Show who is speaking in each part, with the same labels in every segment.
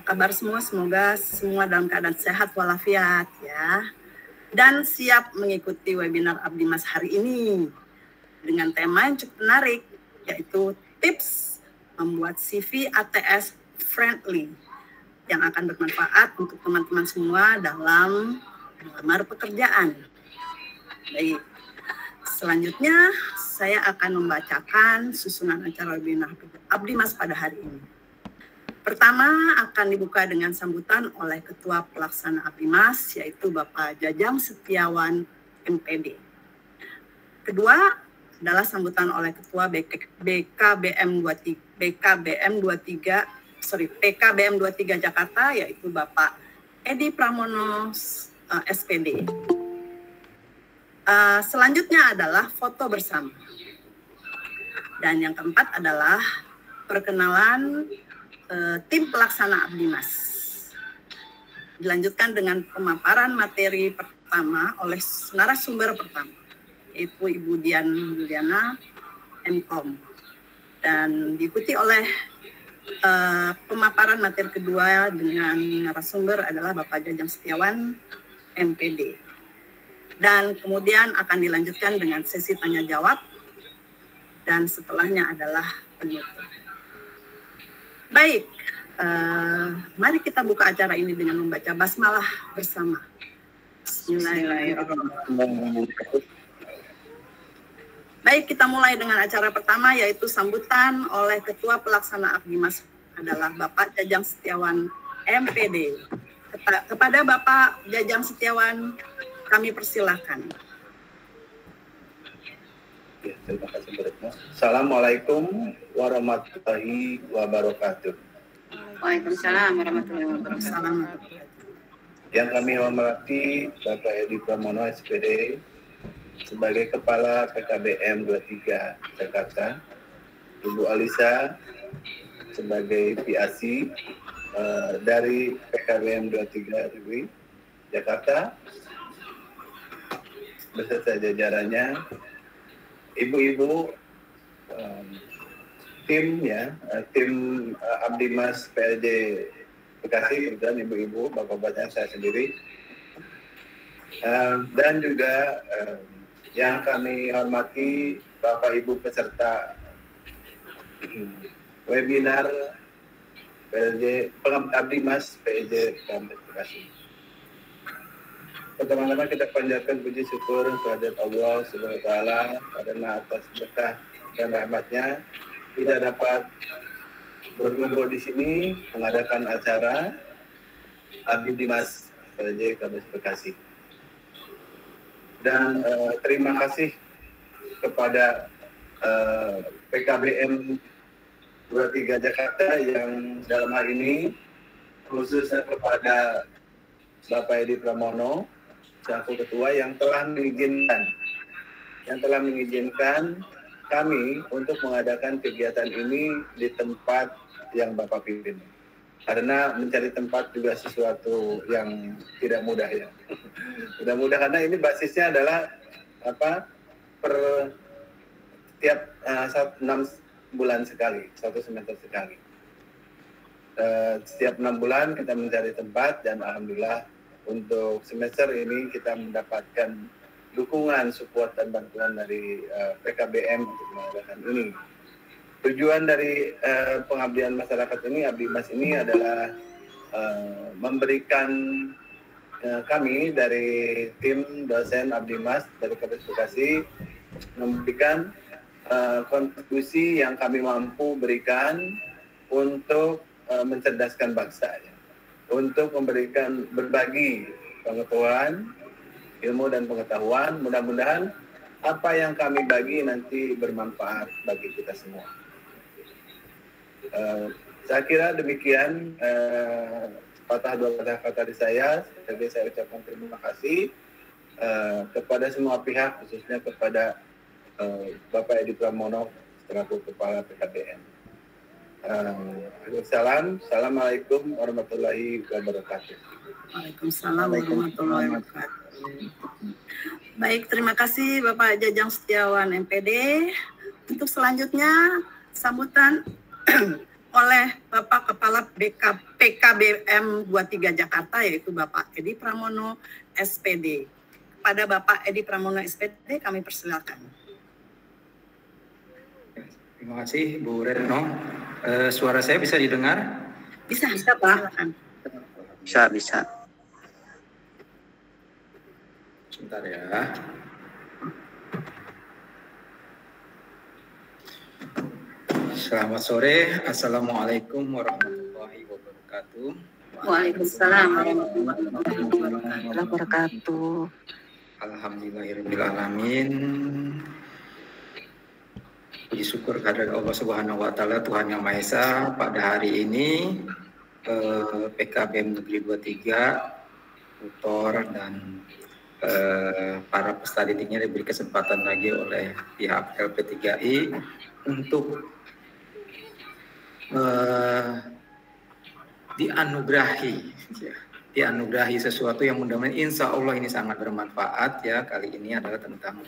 Speaker 1: kabar semua? Semoga semua dalam keadaan sehat walafiat ya. Dan siap mengikuti webinar Abdimas hari ini dengan tema yang cukup menarik, yaitu tips membuat CV ATS friendly yang akan bermanfaat untuk teman-teman semua dalam melamar pekerjaan. Baik, selanjutnya saya akan membacakan susunan acara webinar Abdimas pada hari ini. Pertama akan dibuka dengan sambutan oleh Ketua Pelaksana Abdimas, yaitu Bapak Jajang Setiawan MPD. Kedua adalah sambutan oleh Ketua PKBM 23 Jakarta, yaitu Bapak Edi Pramono SPD. Selanjutnya adalah foto bersama. Dan yang keempat adalah perkenalan tim pelaksana Abdimas. Dilanjutkan dengan pemaparan materi pertama oleh narasumber pertama, yaitu Ibu Dian Juliana, MKOM. Dan diikuti oleh pemaparan materi kedua dengan narasumber adalah Bapak Jajang Setiawan, MPD. Dan kemudian akan dilanjutkan dengan sesi tanya jawab, dan setelahnya adalah penutup. Baik, mari kita buka acara ini dengan membaca basmalah bersama. Bismillahirrahmanirrahim. Baik, kita mulai dengan acara pertama, yaitu sambutan oleh Ketua Pelaksana Abdimas adalah Bapak Jajang Setiawan MPD. Kepada Bapak Jajang Setiawan, kami persilahkan.
Speaker 2: Ya, terima kasih beratnya. Assalamualaikum warahmatullahi wabarakatuh.
Speaker 3: Waalaikumsalam warahmatullahi wabarakatuh.
Speaker 2: Yang kami hormati Bapak Edi Pramono SPD sebagai Kepala PKBM 23 Jakarta, Ibu Alisa sebagai PAC dari PKBM 23 RW Jakarta beserta jajarannya, ibu-ibu, tim Abdimas PLJ Bekasi, dan ibu-ibu, bapak-bapaknya saya sendiri, dan juga yang kami hormati Bapak Ibu peserta webinar PLJ Abdimas PLJ Bekasi. Pertama-tama kita panjatkan puji syukur kehadirat Allah Subhanahu wa taala karena atas berkah dan rahmatnya kita dapat berkumpul di sini mengadakan acara Abdimas PLJ Bekasi. Dan terima kasih kepada PKBM 23 Jakarta yang dalam hal ini khususnya kepada Bapak Edi Pramono selaku ketua yang telah mengizinkan kami untuk mengadakan kegiatan ini di tempat yang Bapak pimpin. Karena mencari tempat juga sesuatu yang tidak mudah ya. Tidak mudah karena ini basisnya adalah tiap 6 bulan sekali, 1 semester sekali. Setiap 6 bulan kita mencari tempat, dan alhamdulillah untuk semester ini kita mendapatkan dukungan, support, dan bantuan dari PKBM untuk mengadakan ini. Tujuan dari pengabdian masyarakat ini, Abdimas ini adalah memberikan kami dari tim dosen Abdimas dari Kabupaten Bekasi memberikan kontribusi yang kami mampu berikan untuk mencerdaskan bangsa, ya. Untuk memberikan berbagi pengetahuan, ilmu dan pengetahuan. Mudah-mudahan apa yang kami bagi nanti bermanfaat bagi kita semua. Saya kira demikian dua patah kata dari saya. Jadi saya ucapkan terima kasih kepada semua pihak, khususnya kepada Bapak Edi Pramono selaku Kepala PKBM. Assalamualaikum warahmatullahi wabarakatuh.
Speaker 1: Waalaikumsalam warahmatullahi wabarakatuh. Baik, terima kasih Bapak Jajang Setiawan MPD. Untuk selanjutnya sambutan oleh Bapak Kepala PKBM 23 Jakarta, yaitu Bapak Edi Pramono, SPD. Kepada Bapak Edi Pramono, SPD, kami persilakan.
Speaker 4: Terima kasih, Bu Retno. Suara saya bisa didengar?
Speaker 1: Bisa Pak.
Speaker 3: Bisa.
Speaker 4: Sebentar ya. Selamat sore. Assalamualaikum warahmatullahi wabarakatuh.
Speaker 3: Waalaikumsalam warahmatullahi wabarakatuh.
Speaker 4: Alhamdulillahirrahmanirrahim. Puji syukur kehadirat Allah Subhanahu wa Ta'ala, Tuhan Yang Maha Esa. Pada hari ini PKBM Negeri 23, tutor dan para peserta didiknya diberi kesempatan lagi oleh pihak LP3I untuk dianugerahi sesuatu yang mudah-mudahan insya Allah ini sangat bermanfaat ya. Kali ini adalah tentang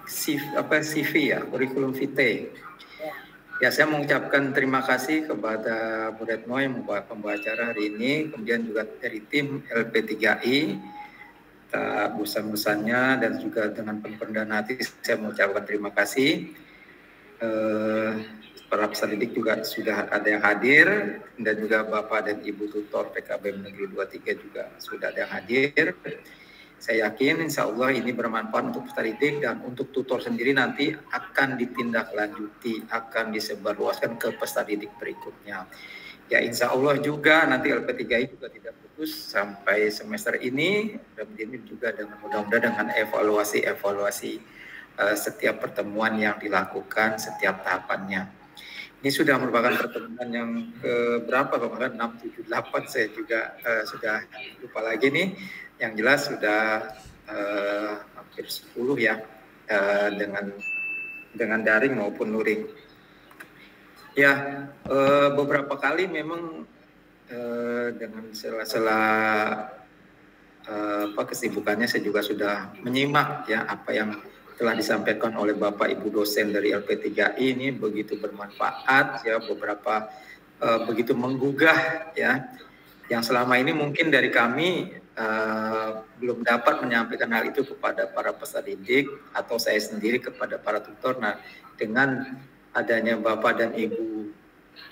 Speaker 4: CV ya, kurikulum vitae. Ya, saya mengucapkan terima kasih kepada Bu Retno yang membawa pembicara hari ini, kemudian juga dari tim LP3I, bosan-bosannya, dan juga dengan penuh dan hati saya mengucapkan terima kasih. Para peserta didik juga sudah ada yang hadir, dan juga Bapak dan Ibu tutor PKBM Negeri 23 juga sudah ada yang hadir. Saya yakin insya Allah ini bermanfaat untuk peserta didik, dan untuk tutor sendiri nanti akan ditindaklanjuti, akan disebarluaskan ke peserta didik berikutnya. Ya insya Allah juga nanti LP3I juga tidak putus sampai semester ini, dan ini juga dengan mudah-mudahan dengan evaluasi setiap pertemuan yang dilakukan setiap tahapannya. Ini sudah merupakan pertemuan yang berapa kemarin 6, 7, 8 saya juga sudah lupa lagi nih. Yang jelas sudah hampir 10 ya, dengan daring maupun luring. Ya, beberapa kali memang dengan sela-sela kesibukannya saya juga sudah menyimak ya apa yang telah disampaikan oleh Bapak Ibu dosen dari LP3I ini begitu bermanfaat ya, beberapa begitu menggugah ya, yang selama ini mungkin dari kami belum dapat menyampaikan hal itu kepada para peserta didik atau saya sendiri kepada para tutor. Nah, dengan adanya Bapak dan Ibu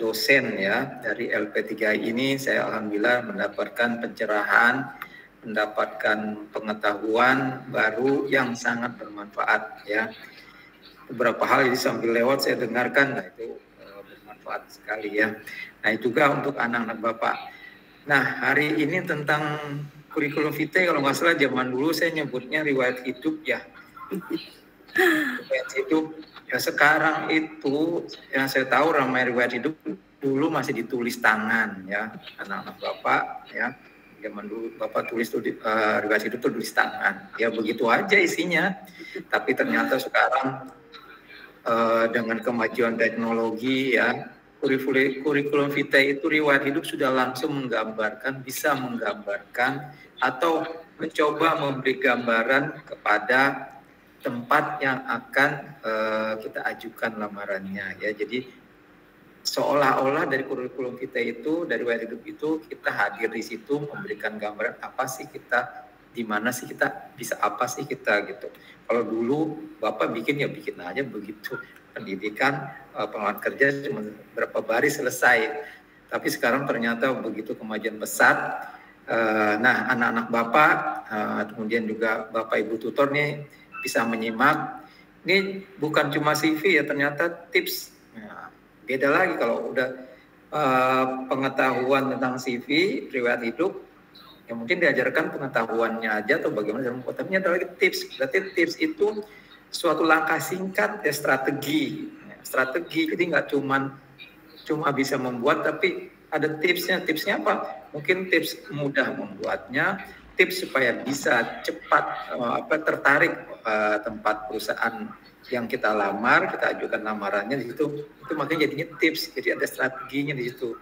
Speaker 4: dosen ya dari LP3I ini, saya alhamdulillah mendapatkan pencerahan, mendapatkan pengetahuan baru yang sangat bermanfaat ya. Beberapa hal ini sambil lewat saya dengarkan, nah itu bermanfaat sekali ya. Nah, itu juga untuk anak-anak Bapak. Nah, hari ini tentang kurikulum vitae, kalau nggak salah zaman dulu saya nyebutnya riwayat hidup ya. Riwayat hidup ya, sekarang itu yang saya tahu ramai riwayat hidup, dulu masih ditulis tangan ya, anak-anak Bapak ya. Zaman dulu Bapak tulis riwayat hidup itu tulis tangan ya, begitu aja isinya. Tapi ternyata sekarang dengan kemajuan teknologi ya, kurikulum vitae itu riwayat hidup sudah langsung menggambarkan, bisa menggambarkan atau mencoba memberi gambaran kepada tempat yang akan kita ajukan lamarannya ya. Jadi seolah-olah dari kurikulum vitae itu, dari riwayat hidup itu, kita hadir di situ memberikan gambaran apa sih kita, di mana sih kita, bisa apa sih kita gitu. Kalau dulu Bapak bikin ya bikin aja begitu, pendidikan, pengalaman kerja cuma berapa baris selesai. Tapi sekarang ternyata begitu kemajuan pesat. Nah, anak-anak Bapak, kemudian juga Bapak Ibu tutor nih bisa menyimak. Ini bukan cuma CV ya, ternyata tips. Nah, beda lagi kalau udah pengetahuan tentang CV, riwayat hidup, ya mungkin diajarkan pengetahuannya aja atau bagaimana dalam membuat, tapi ada lagi tips. Berarti tips itu suatu langkah singkat ya, strategi. Jadi nggak cuma bisa membuat, tapi ada tipsnya. Tipsnya apa? Mungkin tips mudah membuatnya, tips supaya bisa cepat tertarik tempat perusahaan yang kita lamar, kita ajukan lamarannya di situ. Itu makanya jadinya tips. Jadi ada strateginya di situ.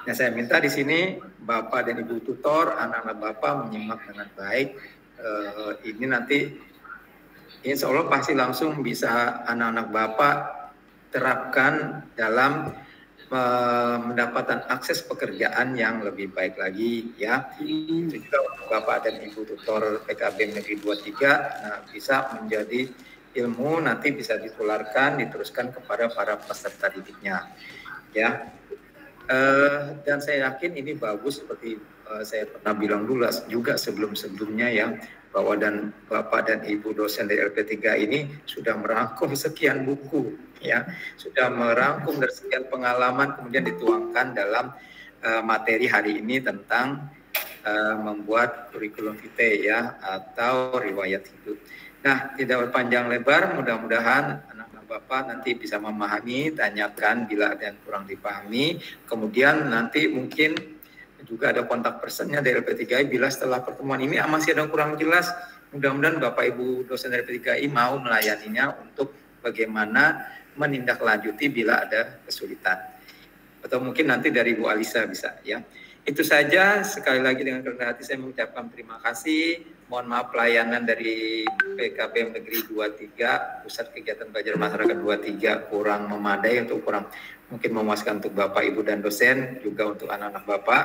Speaker 4: Nah, saya minta di sini Bapak dan Ibu tutor, anak-anak Bapak menyimak dengan baik. Ini nanti insya Allah pasti langsung bisa anak-anak Bapak terapkan dalam mendapatkan akses pekerjaan yang lebih baik lagi ya. Itu juga untuk Bapak dan Ibu tutor PKBM Negeri 23 bisa menjadi ilmu, nanti bisa ditularkan, diteruskan kepada para peserta didiknya ya. Dan saya yakin ini bagus seperti saya pernah bilang dulu juga sebelumnya ya, bahwa Bapak dan Ibu dosen dari LP3 ini sudah merangkum sekian buku ya, sudah merangkum dari sekian pengalaman kemudian dituangkan dalam materi hari ini tentang membuat kurikulum vitae ya, atau riwayat hidup. Nah, tidak berpanjang lebar, mudah-mudahan anak-anak Bapak nanti bisa memahami, tanyakan bila ada yang kurang dipahami. Kemudian nanti mungkin juga ada kontak personnya dari LP3I bila setelah pertemuan ini masih ada yang kurang jelas. Mudah-mudahan Bapak Ibu dosen dari LP3I mau melayaninya untuk bagaimana menindaklanjuti bila ada kesulitan. Atau mungkin nanti dari Bu Alisa bisa ya. Itu saja, sekali lagi dengan kerendahan hati saya mengucapkan terima kasih. Mohon maaf pelayanan dari PKBM Negeri 23, Pusat Kegiatan Belajar Masyarakat 23 kurang memadai, untuk kurang mungkin memuaskan untuk Bapak, Ibu, dan dosen, juga untuk anak-anak Bapak.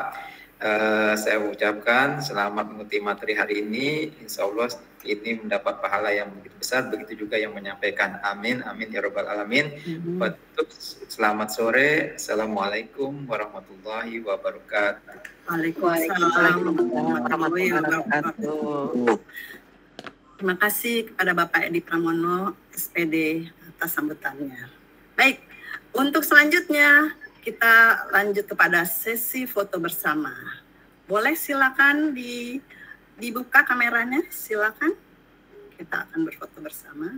Speaker 4: Saya ucapkan selamat mengikuti materi hari ini. Insya Allah ini mendapat pahala yang begitu besar, begitu juga yang menyampaikan. Amin, amin ya robbal alamin. Selamat sore. Assalamualaikum warahmatullahi wabarakatuh.
Speaker 1: Waalaikumsalam warahmatullahi wabarakatuh. Terima kasih kepada Bapak Edi Pramono, SPD, atas sambutannya. Baik, untuk selanjutnya kita lanjut kepada sesi foto bersama. Boleh silakan dibuka kameranya, silakan. Kita akan berfoto bersama.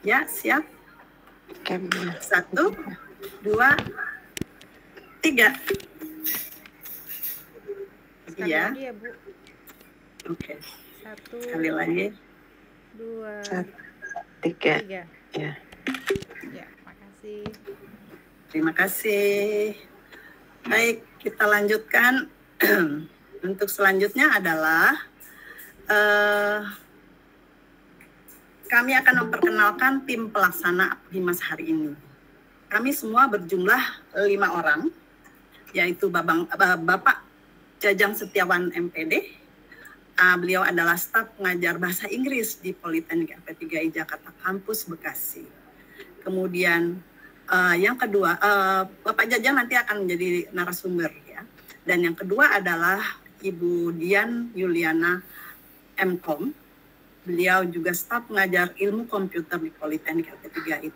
Speaker 1: Ya, siap. 1, 2, 3.
Speaker 5: Sekali
Speaker 1: Iya.
Speaker 5: lagi ya, Bu.
Speaker 1: Oke.
Speaker 5: 1,
Speaker 1: Sekali lagi.
Speaker 5: 2,
Speaker 3: 3.
Speaker 5: 3.
Speaker 3: Ya.
Speaker 5: Ya, makasih.
Speaker 1: Terima kasih. Baik, kita lanjutkan. Untuk selanjutnya adalah kami akan memperkenalkan tim pelaksana Abdimas hari ini. Kami semua berjumlah 5 orang, yaitu Bapak Jajang Setiawan MPD. Beliau adalah staf pengajar bahasa Inggris di Politeknik LP3I Jakarta Kampus Bekasi. Kemudian yang kedua, Bapak Jajang nanti akan menjadi narasumber ya. Dan yang kedua adalah Ibu Dian Yuliana MKom. Beliau juga staf pengajar ilmu komputer di Politeknik LP3I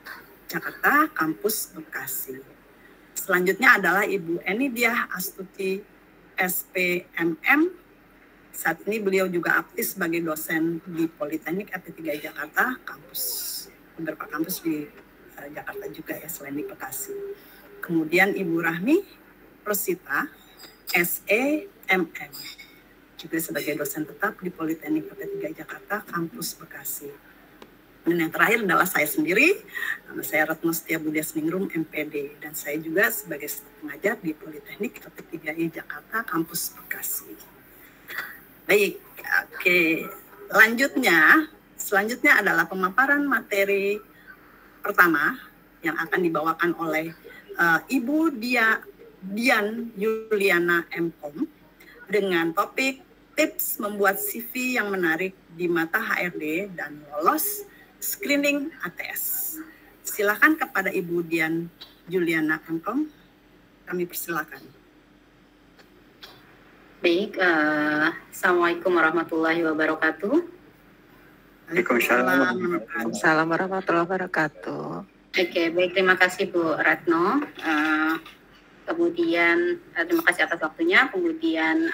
Speaker 1: Jakarta Kampus Bekasi. Selanjutnya adalah Ibu Enidiah Astuti SPMM. Saat ini beliau juga aktif sebagai dosen di Politeknik LP3I Jakarta beberapa kampus di Jakarta juga ya, selain di Bekasi. Kemudian Ibu Rahmi Rosita SEMM, juga sebagai dosen tetap di Politeknik LP3I Jakarta Kampus Bekasi. Dan yang terakhir adalah saya sendiri, nama saya Retno Setia Budiasningrum MPD, dan saya juga sebagai staf pengajar di Politeknik LP3I Jakarta Kampus Bekasi. Baik, oke. Selanjutnya adalah pemaparan materi pertama yang akan dibawakan oleh Ibu Dian Yuliana MKom dengan topik tips membuat CV yang menarik di mata HRD dan lolos screening ATS. Silakan kepada Ibu Dian Yuliana MKom, kami persilakan.
Speaker 6: Baik, Assalamualaikum warahmatullahi wabarakatuh.
Speaker 3: Waalaikumsalam warahmatullahi wabarakatuh.
Speaker 6: Oke, baik, terima kasih Bu Retno. Kemudian terima kasih atas waktunya. Kemudian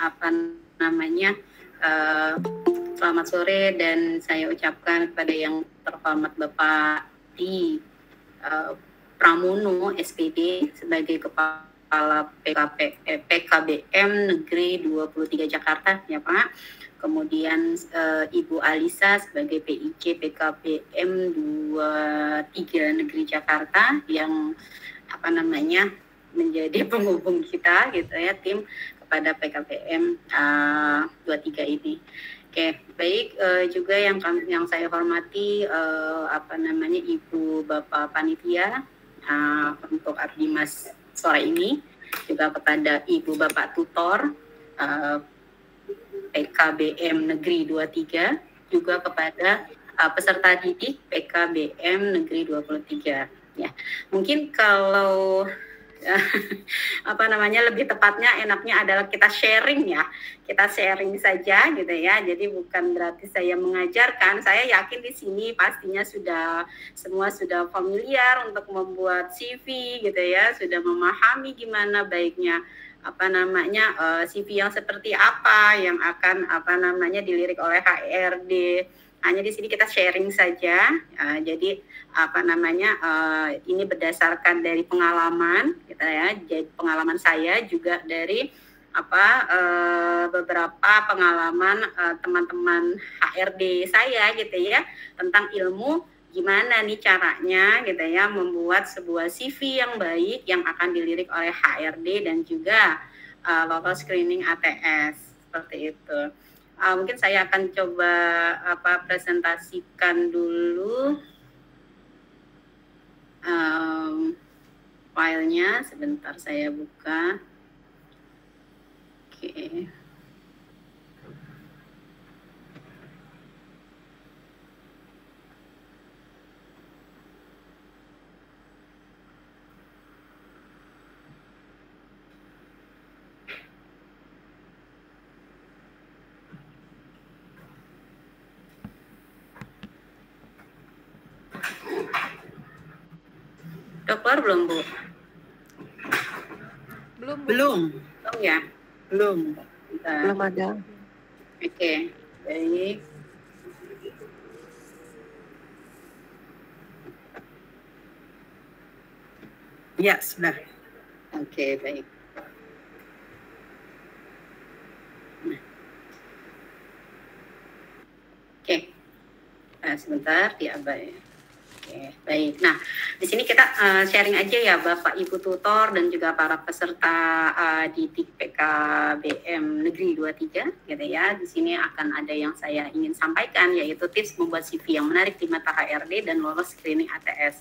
Speaker 6: selamat sore dan saya ucapkan kepada yang terhormat Bapak di Pramono SPD sebagai Kepala PKBM Negeri 23 Jakarta ya Pak. Kemudian Ibu Alisa sebagai PIC PKBM 23 Negeri Jakarta yang menjadi penghubung kita gitu ya, tim kepada PKBM 23 ini. Oke, baik. Juga yang saya hormati Ibu Bapak Panitia untuk Abdimas sore ini, juga kepada Ibu Bapak Tutor PKBM Negeri 23, juga kepada peserta didik PKBM Negeri 23. Ya, mungkin kalau lebih tepatnya enaknya adalah kita sharing saja gitu ya. Jadi bukan berarti saya mengajarkan. Saya yakin di sini pastinya semua sudah familiar untuk membuat CV gitu ya, sudah memahami gimana baiknya CV yang seperti apa yang akan dilirik oleh HRD. Hanya di sini kita sharing saja. Jadi ini berdasarkan dari pengalaman gitu ya. Jadi pengalaman saya juga dari beberapa pengalaman teman-teman HRD saya gitu ya, tentang ilmu gimana nih caranya gitu ya membuat sebuah CV yang baik yang akan dilirik oleh HRD dan juga lolos screening ATS seperti itu. Mungkin saya akan coba presentasikan dulu filenya. Sebentar saya buka. Oke. Dokter belum, Bu?
Speaker 1: Belum.
Speaker 6: Oh ya.
Speaker 1: Belum.
Speaker 3: Belum ada.
Speaker 6: Oke, baik.
Speaker 1: Ya, sudah.
Speaker 6: Oke, baik. Oke. Sebentar diabai. Oke, baik. Nah, di sini kita sharing aja ya Bapak Ibu tutor dan juga para peserta didik PKBM Negeri 23 gitu ya. Di sini akan ada yang saya ingin sampaikan, yaitu tips membuat CV yang menarik di mata HRD dan lolos screening ATS.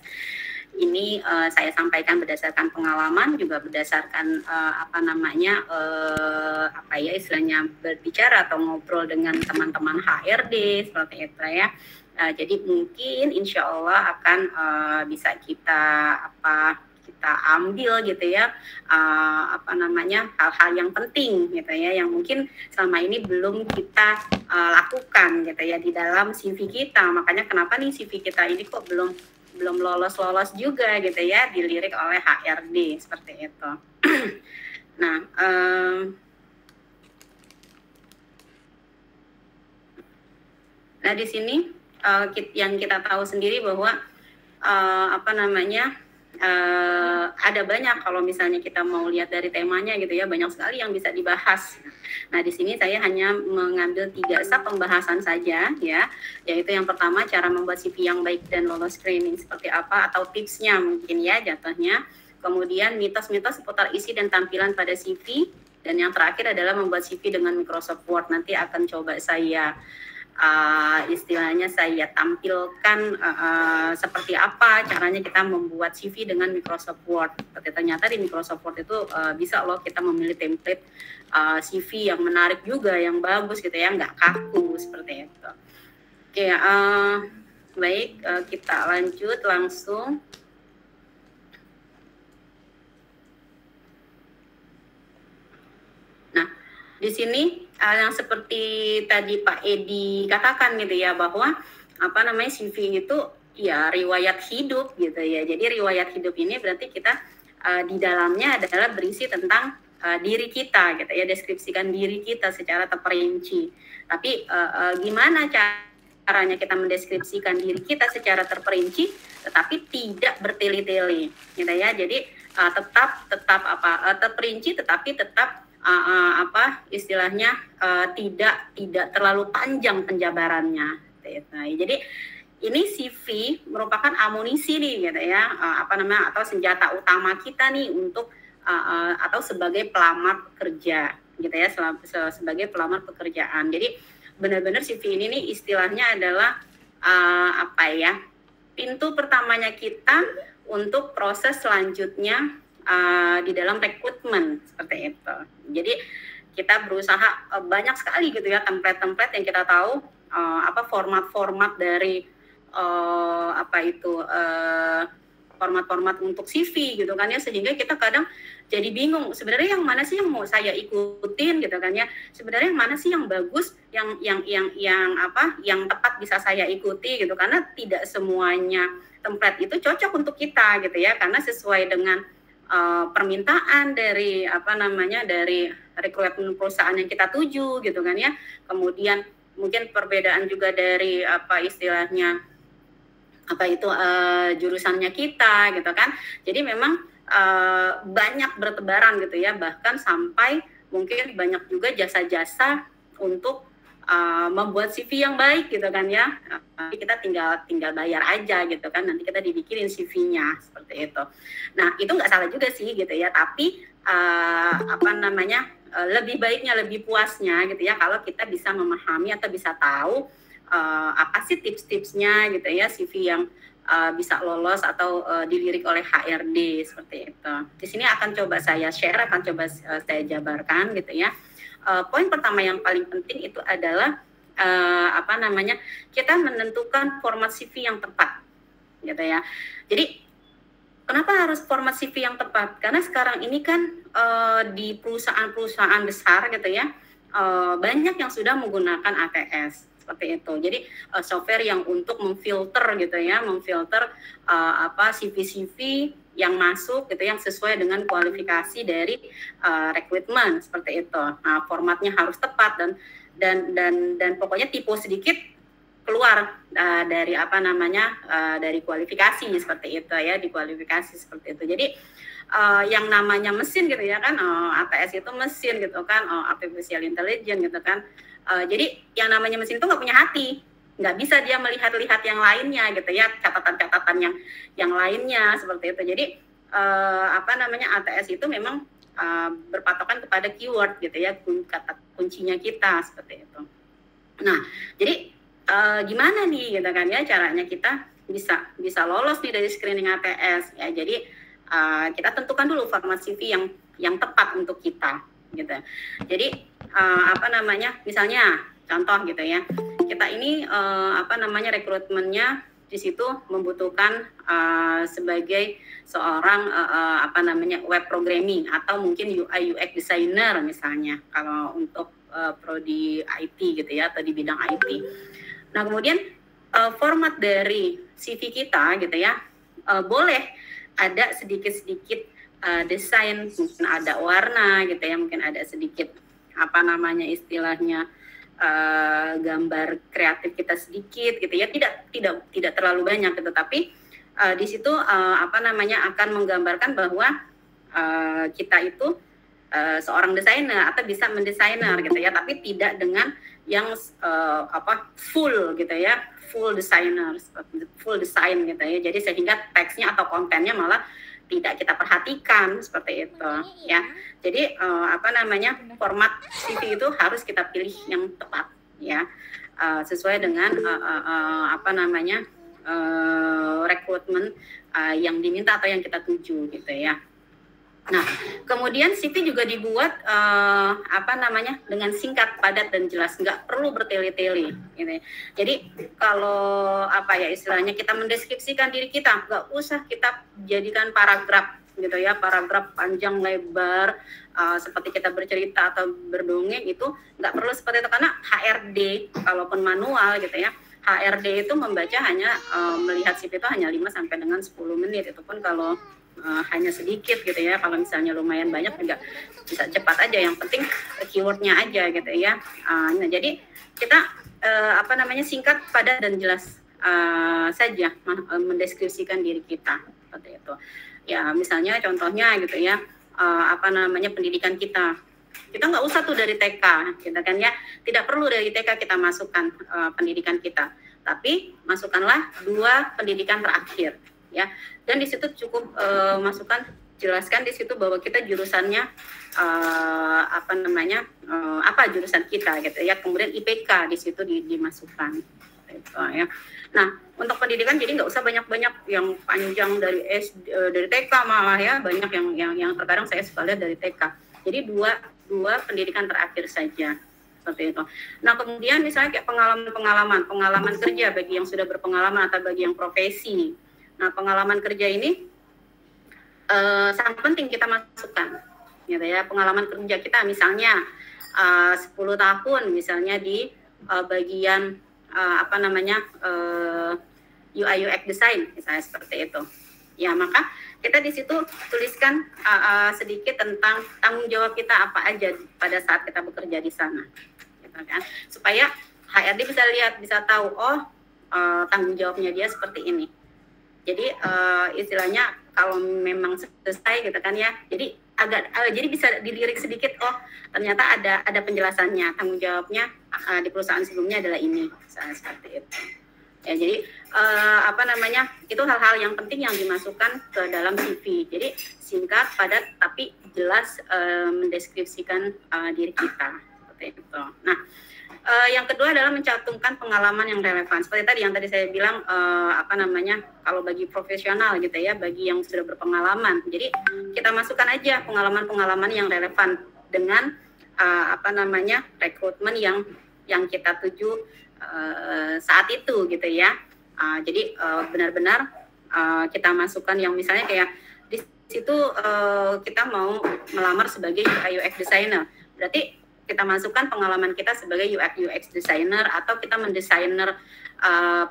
Speaker 6: Ini saya sampaikan berdasarkan pengalaman, juga berdasarkan istilahnya berbicara atau ngobrol dengan teman-teman HRD seperti itu ya. Jadi mungkin insya Allah akan bisa kita ambil gitu ya hal-hal yang penting gitu ya, yang mungkin selama ini belum kita lakukan gitu ya di dalam CV kita. Makanya kenapa nih CV kita ini kok belum lolos juga gitu ya dilirik oleh HRD seperti itu. Nah di sini yang kita tahu sendiri bahwa ada banyak, kalau misalnya kita mau lihat dari temanya gitu ya, banyak sekali yang bisa dibahas. Nah di sini saya hanya mengambil 3 sub pembahasan saja ya, yaitu yang pertama cara membuat CV yang baik dan lolos screening seperti apa atau tipsnya mungkin ya jatuhnya. Kemudian mitos-mitos seputar isi dan tampilan pada CV, dan yang terakhir adalah membuat CV dengan Microsoft Word. Nanti akan coba saya istilahnya saya tampilkan seperti apa caranya kita membuat CV dengan Microsoft Word. Ternyata di Microsoft Word itu bisa loh kita memilih template CV yang menarik juga, yang bagus gitu ya, nggak kaku seperti itu. Oke, baik, kita lanjut langsung. Nah, di sini yang seperti tadi Pak Edi katakan gitu ya, bahwa CV itu ya riwayat hidup gitu ya. Jadi riwayat hidup ini berarti kita di dalamnya adalah berisi tentang diri kita gitu ya, deskripsikan diri kita secara terperinci. Tapi gimana caranya kita mendeskripsikan diri kita secara terperinci tetapi tidak bertele-tele gitu ya. Jadi tetap terperinci tetapi tetap istilahnya tidak terlalu panjang penjabarannya. Nah, jadi ini CV merupakan amunisi nih gitu ya, atau senjata utama kita nih untuk atau sebagai pelamar pekerja gitu ya, sebagai pelamar pekerjaan. Jadi benar-benar CV ini nih istilahnya adalah pintu pertamanya kita untuk proses selanjutnya di dalam rekrutmen seperti itu. Jadi kita berusaha banyak sekali gitu ya template-template yang kita tahu format-format dari format-format untuk CV gitu kan ya, sehingga kita kadang jadi bingung sebenarnya yang mana sih yang mau saya ikutin gitu kan ya, sebenarnya yang mana sih yang bagus, yang tepat bisa saya ikuti gitu, karena tidak semuanya template itu cocok untuk kita gitu ya, karena sesuai dengan permintaan dari dari rekrutmen perusahaan yang kita tuju gitu kan ya, kemudian mungkin perbedaan juga dari jurusannya kita gitu kan. Jadi memang banyak bertebaran gitu ya, bahkan sampai mungkin banyak juga jasa-jasa untuk membuat CV yang baik gitu kan ya. Kita tinggal bayar aja gitu kan, nanti kita dibikinin CV-nya seperti itu. Nah, itu nggak salah juga sih gitu ya, tapi lebih baiknya, lebih puasnya gitu ya kalau kita bisa memahami atau bisa tahu apa sih tips-tipsnya gitu ya, CV yang bisa lolos atau dilirik oleh HRD seperti itu. Di sini akan coba saya share, akan coba saya jabarkan gitu ya. Poin pertama yang paling penting itu adalah kita menentukan format CV yang tepat gitu ya. Jadi kenapa harus format CV yang tepat? Karena sekarang ini kan di perusahaan-perusahaan besar gitu ya, banyak yang sudah menggunakan ATS seperti itu. Jadi software yang untuk memfilter gitu ya, CV-CV yang masuk gitu yang sesuai dengan kualifikasi dari rekrutmen seperti itu. Nah, formatnya harus tepat dan pokoknya tipe sedikit keluar dari dari kualifikasi seperti itu ya, dikualifikasi seperti itu. Jadi yang namanya mesin gitu ya kan, ATS itu mesin gitu kan, artificial intelligence gitu kan. Jadi yang namanya mesin itu nggak punya hati, nggak bisa dia melihat-lihat yang lainnya gitu ya, catatan-catatan yang lainnya seperti itu. Jadi ATS itu memang berpatokan kepada keyword gitu ya, kata kuncinya kita seperti itu. Nah, jadi gimana nih gitu kan ya caranya kita bisa lolos nih dari screening ATS ya. Jadi kita tentukan dulu format CV yang tepat untuk kita gitu. Jadi misalnya contoh gitu ya, kita ini rekrutmennya di situ membutuhkan sebagai seorang web programming atau mungkin UI UX designer misalnya kalau untuk prodi IT gitu ya, atau di bidang IT. Nah, kemudian format dari CV kita gitu ya, boleh ada sedikit-sedikit desain, mungkin ada warna gitu ya, mungkin ada sedikit istilahnya gambar kreatif kita sedikit gitu ya, tidak terlalu banyak gitu, tapi di situ akan menggambarkan bahwa kita itu seorang desainer atau bisa mendesainer gitu ya, tapi tidak dengan yang full gitu ya, full designer, full design gitu ya. Jadi sehingga teksnya atau kontennya malah tidak kita perhatikan seperti itu ya. Jadi format CV itu harus kita pilih yang tepat ya, sesuai dengan rekrutmen yang diminta atau yang kita tuju gitu ya. Nah, kemudian CV juga dibuat dengan singkat, padat dan jelas, nggak perlu bertele-tele gitu. Jadi kalau istilahnya kita mendeskripsikan diri kita, nggak usah kita jadikan paragraf gitu ya, paragraf panjang lebar seperti kita bercerita atau berdongeng, itu nggak perlu seperti itu, karena HRD kalaupun manual gitu ya, HRD itu membaca hanya melihat CV itu hanya 5 sampai dengan 10 menit, itu pun kalau hanya sedikit gitu ya. Kalau misalnya lumayan banyak juga bisa cepat aja, yang penting keywordnya aja gitu ya. Nah, jadi kita singkat, padat dan jelas saja mendeskripsikan diri kita seperti itu ya. Misalnya contohnya gitu ya, pendidikan kita nggak usah tuh dari TK gitu kan ya, tidak perlu dari TK kita masukkan pendidikan kita, tapi masukkanlah 2 pendidikan terakhir ya, dan di situ cukup masukkan jelaskan di situ bahwa kita jurusannya apa jurusan kita gitu ya. Kemudian IPK di situ dimasukkan gitu ya. Nah, untuk pendidikan jadi nggak usah banyak-banyak yang panjang dari dari TK malah ya, banyak yang terkadang saya suka lihat dari TK. Jadi dua pendidikan terakhir saja seperti itu. Nah, kemudian misalnya kayak pengalaman kerja bagi yang sudah berpengalaman atau bagi yang profesi. Nah, pengalaman kerja ini sangat penting kita masukkan, gitu ya. Pengalaman kerja kita misalnya 10 tahun misalnya di bagian UI UX design misalnya seperti itu. Ya, maka kita di situ tuliskan sedikit tentang tanggung jawab kita apa aja pada saat kita bekerja di sana, gitu kan? Supaya HRD bisa lihat, bisa tahu, tanggung jawabnya dia seperti ini. Jadi istilahnya kalau memang selesai gitu kan ya, jadi jadi bisa dilirik sedikit, ternyata ada penjelasannya, tanggung jawabnya di perusahaan sebelumnya adalah ini, misalnya seperti itu. Ya, jadi itu hal-hal yang penting yang dimasukkan ke dalam CV. Jadi singkat, padat, tapi jelas mendeskripsikan diri kita seperti itu. Nah, yang kedua adalah mencantumkan pengalaman yang relevan. Seperti tadi yang tadi saya bilang, kalau bagi profesional gitu ya, bagi yang sudah berpengalaman. Jadi kita masukkan aja pengalaman-pengalaman yang relevan dengan rekrutmen yang kita tuju saat itu gitu ya. Jadi benar-benar kita masukkan yang misalnya kayak di situ kita mau melamar sebagai UI UX designer. Berarti kita masukkan pengalaman kita sebagai UI UX designer, atau kita mendesainer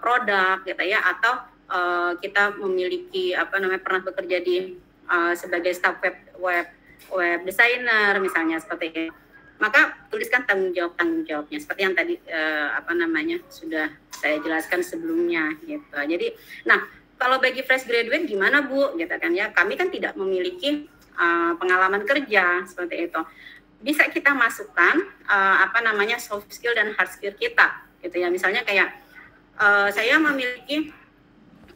Speaker 6: produk gitu ya, atau kita memiliki pernah bekerja di sebagai staff web designer misalnya seperti itu. Maka tuliskan tanggung jawabnya seperti yang tadi sudah saya jelaskan sebelumnya gitu. Jadi, nah kalau bagi fresh graduate gimana Bu? Gitu kan ya. Kami kan tidak memiliki pengalaman kerja seperti itu. Bisa kita masukkan soft skill dan hard skill kita gitu ya. Misalnya kayak saya memiliki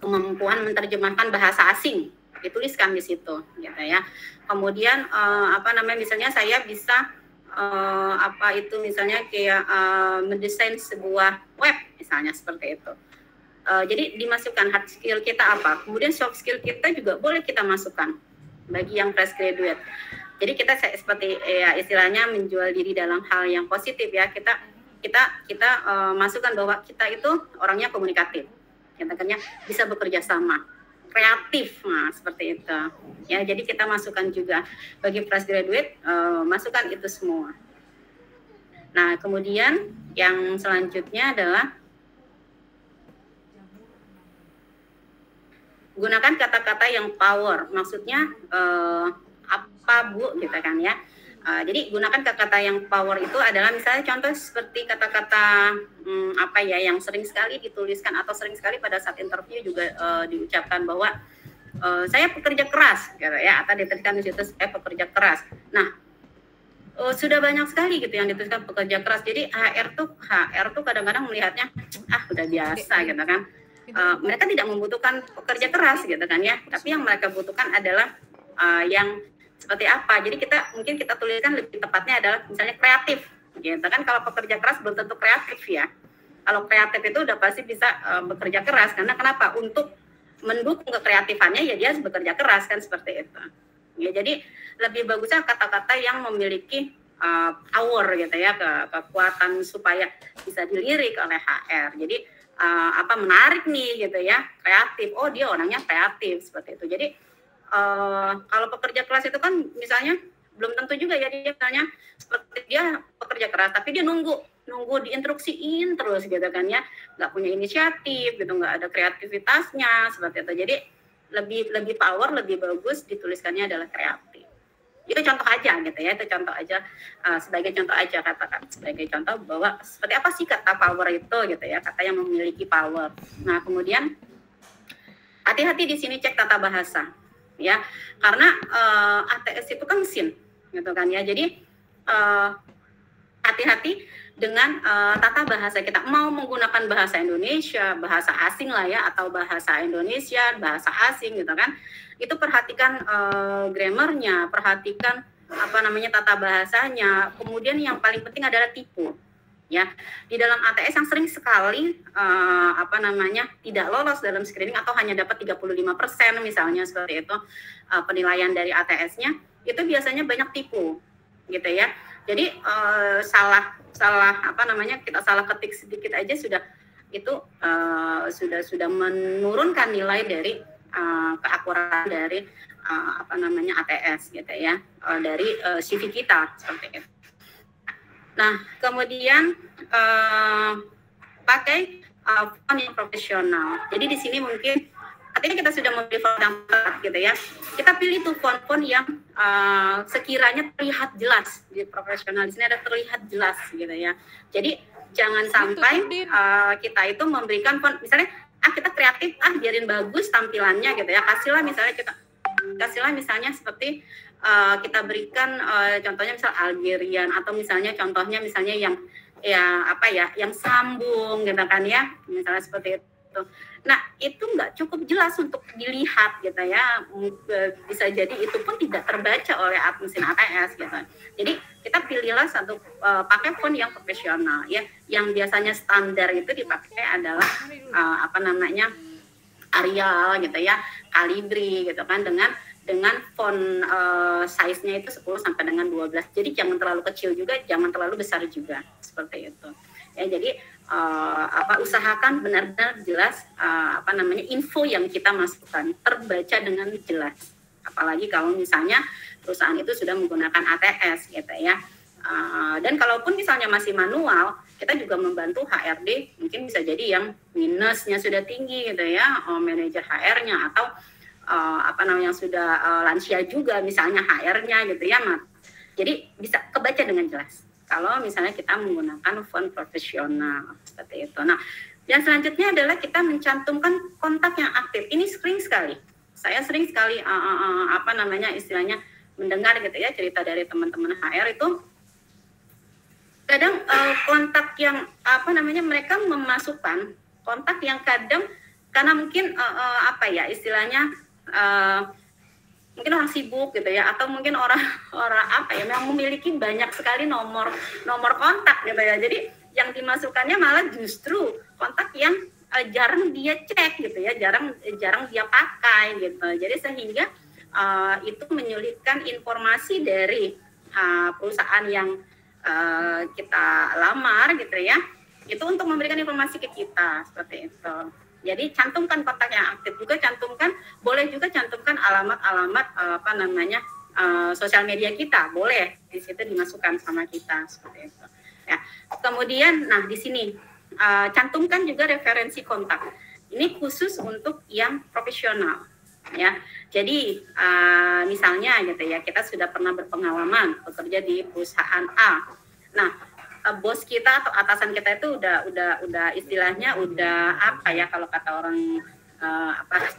Speaker 6: kemampuan menerjemahkan bahasa asing, dituliskan di situ gitu ya. Kemudian misalnya saya bisa misalnya kayak mendesain sebuah web misalnya seperti itu. Jadi dimasukkan hard skill kita apa, kemudian soft skill kita juga boleh kita masukkan bagi yang fresh graduate. Jadi kita seperti istilahnya menjual diri dalam hal yang positif ya. Kita masukkan bahwa kita itu orangnya komunikatif, katanya bisa bekerja sama, kreatif, nah seperti itu ya. Jadi kita masukkan juga bagi fresh graduate, masukkan itu semua. Nah kemudian yang selanjutnya adalah gunakan kata-kata yang power. Maksudnya apa Bu gitu kan ya. Jadi gunakan kata-kata yang power itu adalah misalnya contoh seperti kata-kata yang sering sekali dituliskan atau sering sekali pada saat interview juga diucapkan bahwa saya pekerja keras gitu ya, atau dituliskan di situ saya pekerja keras. Nah, sudah banyak sekali gitu yang dituliskan pekerja keras. Jadi HR tuh kadang-kadang melihatnya udah biasa gitu kan. Mereka tidak membutuhkan pekerja keras gitu kan ya, tapi yang mereka butuhkan adalah yang seperti apa. Jadi mungkin kita tuliskan lebih tepatnya adalah misalnya kreatif gitu kan. Kalau pekerja keras belum tentu kreatif ya. Kalau kreatif itu udah pasti bisa bekerja keras, karena kenapa? Untuk mendukung kekreatifannya ya dia harus bekerja keras kan, seperti itu ya. Jadi lebih bagusnya kata-kata yang memiliki power gitu ya, kekuatan supaya bisa dilirik oleh HR. Jadi menarik nih gitu ya, kreatif, dia orangnya kreatif seperti itu. Jadi kalau pekerja keras itu kan misalnya belum tentu juga ya, dia misalnya seperti dia pekerja keras tapi dia nunggu diinstruksiin terus gitu kan ya, nggak punya inisiatif gitu, nggak ada kreativitasnya seperti itu. Jadi lebih power, lebih bagus dituliskannya adalah kreatif. Itu contoh aja gitu ya, itu contoh aja, sebagai contoh aja, katakan sebagai contoh bahwa seperti apa sih kata power itu gitu ya, kata yang memiliki power. Nah kemudian hati-hati di sini cek tata bahasa ya, karena ATS itu kan mesin gitu kan ya. Jadi hati-hati dengan tata bahasa kita. Mau menggunakan bahasa Indonesia, bahasa asing lah ya, atau bahasa Indonesia, bahasa asing gitu kan. Itu perhatikan grammarnya, perhatikan tata bahasanya. Kemudian yang paling penting adalah tipu. Ya, di dalam ATS yang sering sekali tidak lolos dalam screening atau hanya dapat 35% misalnya seperti itu penilaian dari ATS-nya, itu biasanya banyak tipu gitu ya. Jadi kita salah ketik sedikit aja sudah itu sudah menurunkan nilai dari keakuratan dari ATS gitu ya, dari CV kita seperti itu. Nah, kemudian pakai font yang profesional. Jadi di sini mungkin ketika kita sudah membeli font yang tepat gitu ya, kita pilih tuh font-font yang sekiranya terlihat jelas. Di profesional di sini ada terlihat jelas gitu ya. Jadi jangan sampai kita itu memberikan font, misalnya kita kreatif, biarin bagus tampilannya gitu ya. Kasihlah misalnya seperti kita berikan contohnya misal Algerian, atau misalnya yang sambung gitu kan ya, misalnya seperti itu. Nah, itu nggak cukup jelas untuk dilihat gitu ya, bisa jadi itu pun tidak terbaca oleh mesin ATS gitu. Jadi kita pilihlah satu pakai font yang profesional ya, yang biasanya standar itu dipakai adalah Arial gitu ya, Calibri gitu kan, dengan font size-nya itu 10 sampai dengan 12. Jadi jangan terlalu kecil juga, jangan terlalu besar juga, seperti itu. Ya, jadi usahakan benar-benar jelas info yang kita masukkan terbaca dengan jelas. Apalagi kalau misalnya perusahaan itu sudah menggunakan ATS gitu ya. Dan kalaupun misalnya masih manual, kita juga membantu HRD, mungkin bisa jadi yang minusnya sudah tinggi gitu ya, manajer HR-nya, atau yang sudah lansia juga misalnya HR-nya gitu ya, jadi bisa kebaca dengan jelas kalau misalnya kita menggunakan font profesional seperti itu. Nah, yang selanjutnya adalah kita mencantumkan kontak yang aktif. Ini sering sekali, saya sering sekali istilahnya mendengar gitu ya cerita dari teman-teman HR itu kadang kontak yang mereka memasukkan kontak yang kadang karena mungkin istilahnya mungkin orang sibuk gitu ya, atau mungkin orang yang memiliki banyak sekali nomor kontak gitu ya. Jadi yang dimasukkannya malah justru kontak yang jarang dia cek gitu ya, jarang dia pakai gitu. Jadi sehingga itu menyulitkan informasi dari perusahaan yang kita lamar gitu ya, itu untuk memberikan informasi ke kita seperti itu. Jadi cantumkan kontak yang aktif, juga boleh juga cantumkan alamat sosial media kita, boleh di situ dimasukkan sama kita seperti itu. Ya. Kemudian, di sini cantumkan juga referensi kontak. Ini khusus untuk yang profesional, ya. Jadi misalnya gitu ya, kita sudah pernah berpengalaman bekerja di perusahaan A. Nah, bos kita atau atasan kita itu udah istilahnya kalau kata orang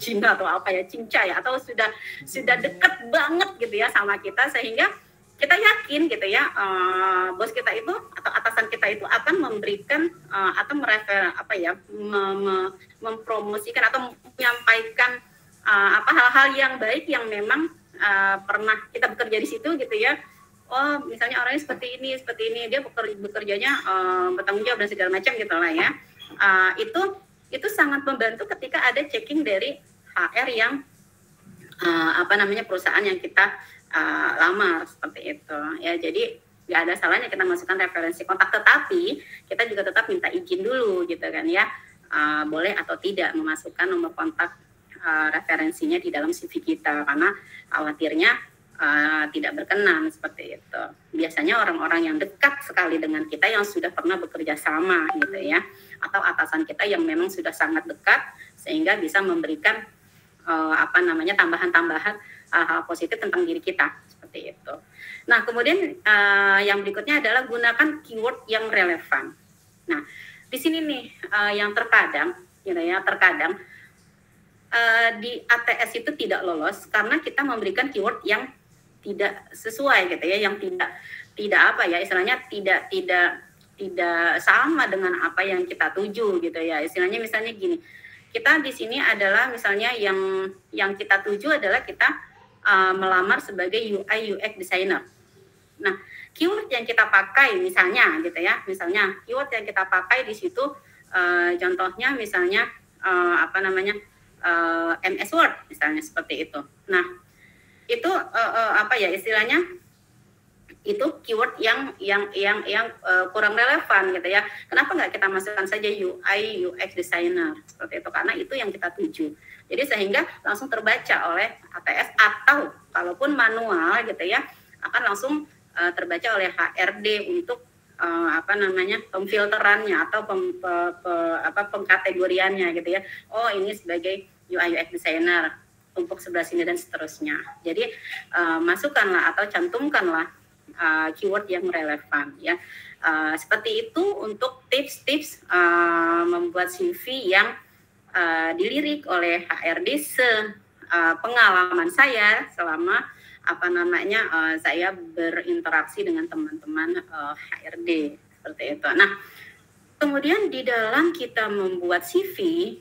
Speaker 6: Cina atau cinca ya, atau sudah dekat banget gitu ya sama kita, sehingga kita yakin gitu ya bos kita itu atau atasan kita itu akan memberikan atau mempromosikan atau menyampaikan hal-hal yang baik yang memang pernah kita bekerja di situ gitu ya. Oh, misalnya orangnya seperti ini, dia bekerjanya bertanggung jawab dan segala macam gitu lah ya. Itu sangat membantu ketika ada checking dari HR yang perusahaan yang kita lamar seperti itu ya. Jadi nggak ada salahnya kita masukkan referensi kontak, tetapi kita juga tetap minta izin dulu gitu kan ya, boleh atau tidak memasukkan nomor kontak referensinya di dalam CV kita, karena khawatirnya tidak berkenan seperti itu. Biasanya orang-orang yang dekat sekali dengan kita yang sudah pernah bekerja sama gitu ya, atau atasan kita yang memang sudah sangat dekat sehingga bisa memberikan tambahan-tambahan hal positif tentang diri kita seperti itu. Nah, kemudian yang berikutnya adalah gunakan keyword yang relevan. Nah, di sini nih yang terkadang di ATS itu tidak lolos karena kita memberikan keyword yang tidak sesuai gitu ya, yang tidak apa ya, istilahnya tidak sama dengan apa yang kita tuju gitu ya. Istilahnya misalnya gini, kita di sini adalah misalnya yang kita tuju adalah kita melamar sebagai UI UX designer. Nah, keyword yang kita pakai misalnya gitu ya, misalnya keyword yang kita pakai di situ contohnya misalnya MS Word misalnya seperti itu. Nah, itu apa ya istilahnya, itu keyword yang kurang relevan gitu ya. Kenapa nggak kita masukkan saja UI UX designer seperti itu, karena itu yang kita tuju. Jadi sehingga langsung terbaca oleh ATS, atau kalaupun manual gitu ya akan langsung terbaca oleh HRD untuk pemfilterannya atau pengkategoriannya gitu ya. Oh, ini sebagai UI UX designer untuk sebelah sini dan seterusnya. Jadi masukkanlah atau cantumkanlah keyword yang relevan ya. Seperti itu untuk tips-tips membuat CV yang dilirik oleh HRD pengalaman saya selama saya berinteraksi dengan teman-teman HRD seperti itu. Nah, kemudian di dalam kita membuat CV,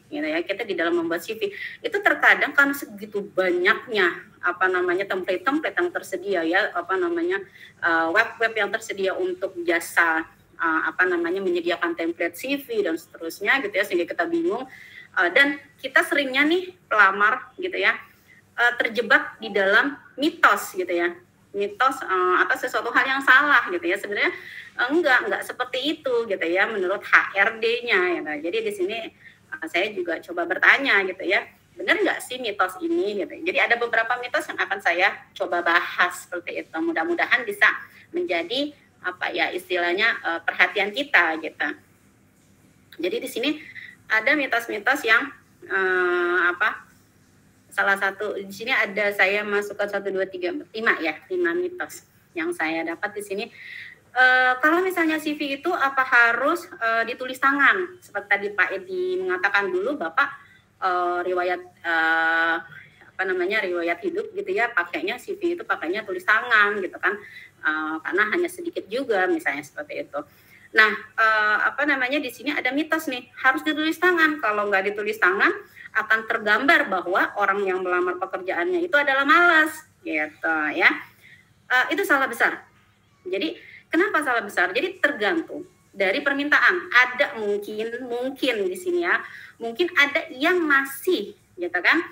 Speaker 6: gitu ya, kita di dalam membuat CV itu terkadang kan segitu banyaknya template-template yang tersedia ya, web-web yang tersedia untuk jasa menyediakan template CV dan seterusnya gitu ya, sehingga kita bingung dan kita seringnya nih pelamar gitu ya terjebak di dalam mitos gitu ya, mitos atau sesuatu hal yang salah gitu ya. Sebenarnya enggak seperti itu gitu ya menurut HRD-nya ya. Jadi di sini saya juga coba bertanya gitu ya, benar nggak sih mitos ini gitu. Jadi ada beberapa mitos yang akan saya coba bahas seperti itu. Mudah-mudahan bisa menjadi istilahnya perhatian kita gitu. Jadi di sini ada mitos-mitos yang salah satu di sini ada saya masukkan 1, 2, 3, 5 ya, 5 mitos yang saya dapat di sini. Kalau misalnya CV itu apa harus ditulis tangan? Seperti tadi Pak Edi mengatakan dulu, Bapak riwayat riwayat hidup gitu ya, pakainya CV itu pakainya tulis tangan gitu kan, karena hanya sedikit juga misalnya seperti itu. Nah, di sini ada mitos nih, harus ditulis tangan. Kalau nggak ditulis tangan akan tergambar bahwa orang yang melamar pekerjaannya itu adalah malas gitu ya. Itu salah besar. Jadi kenapa salah besar? Jadi tergantung dari permintaan. Ada mungkin di sini ya, mungkin ada yang masih gitu kan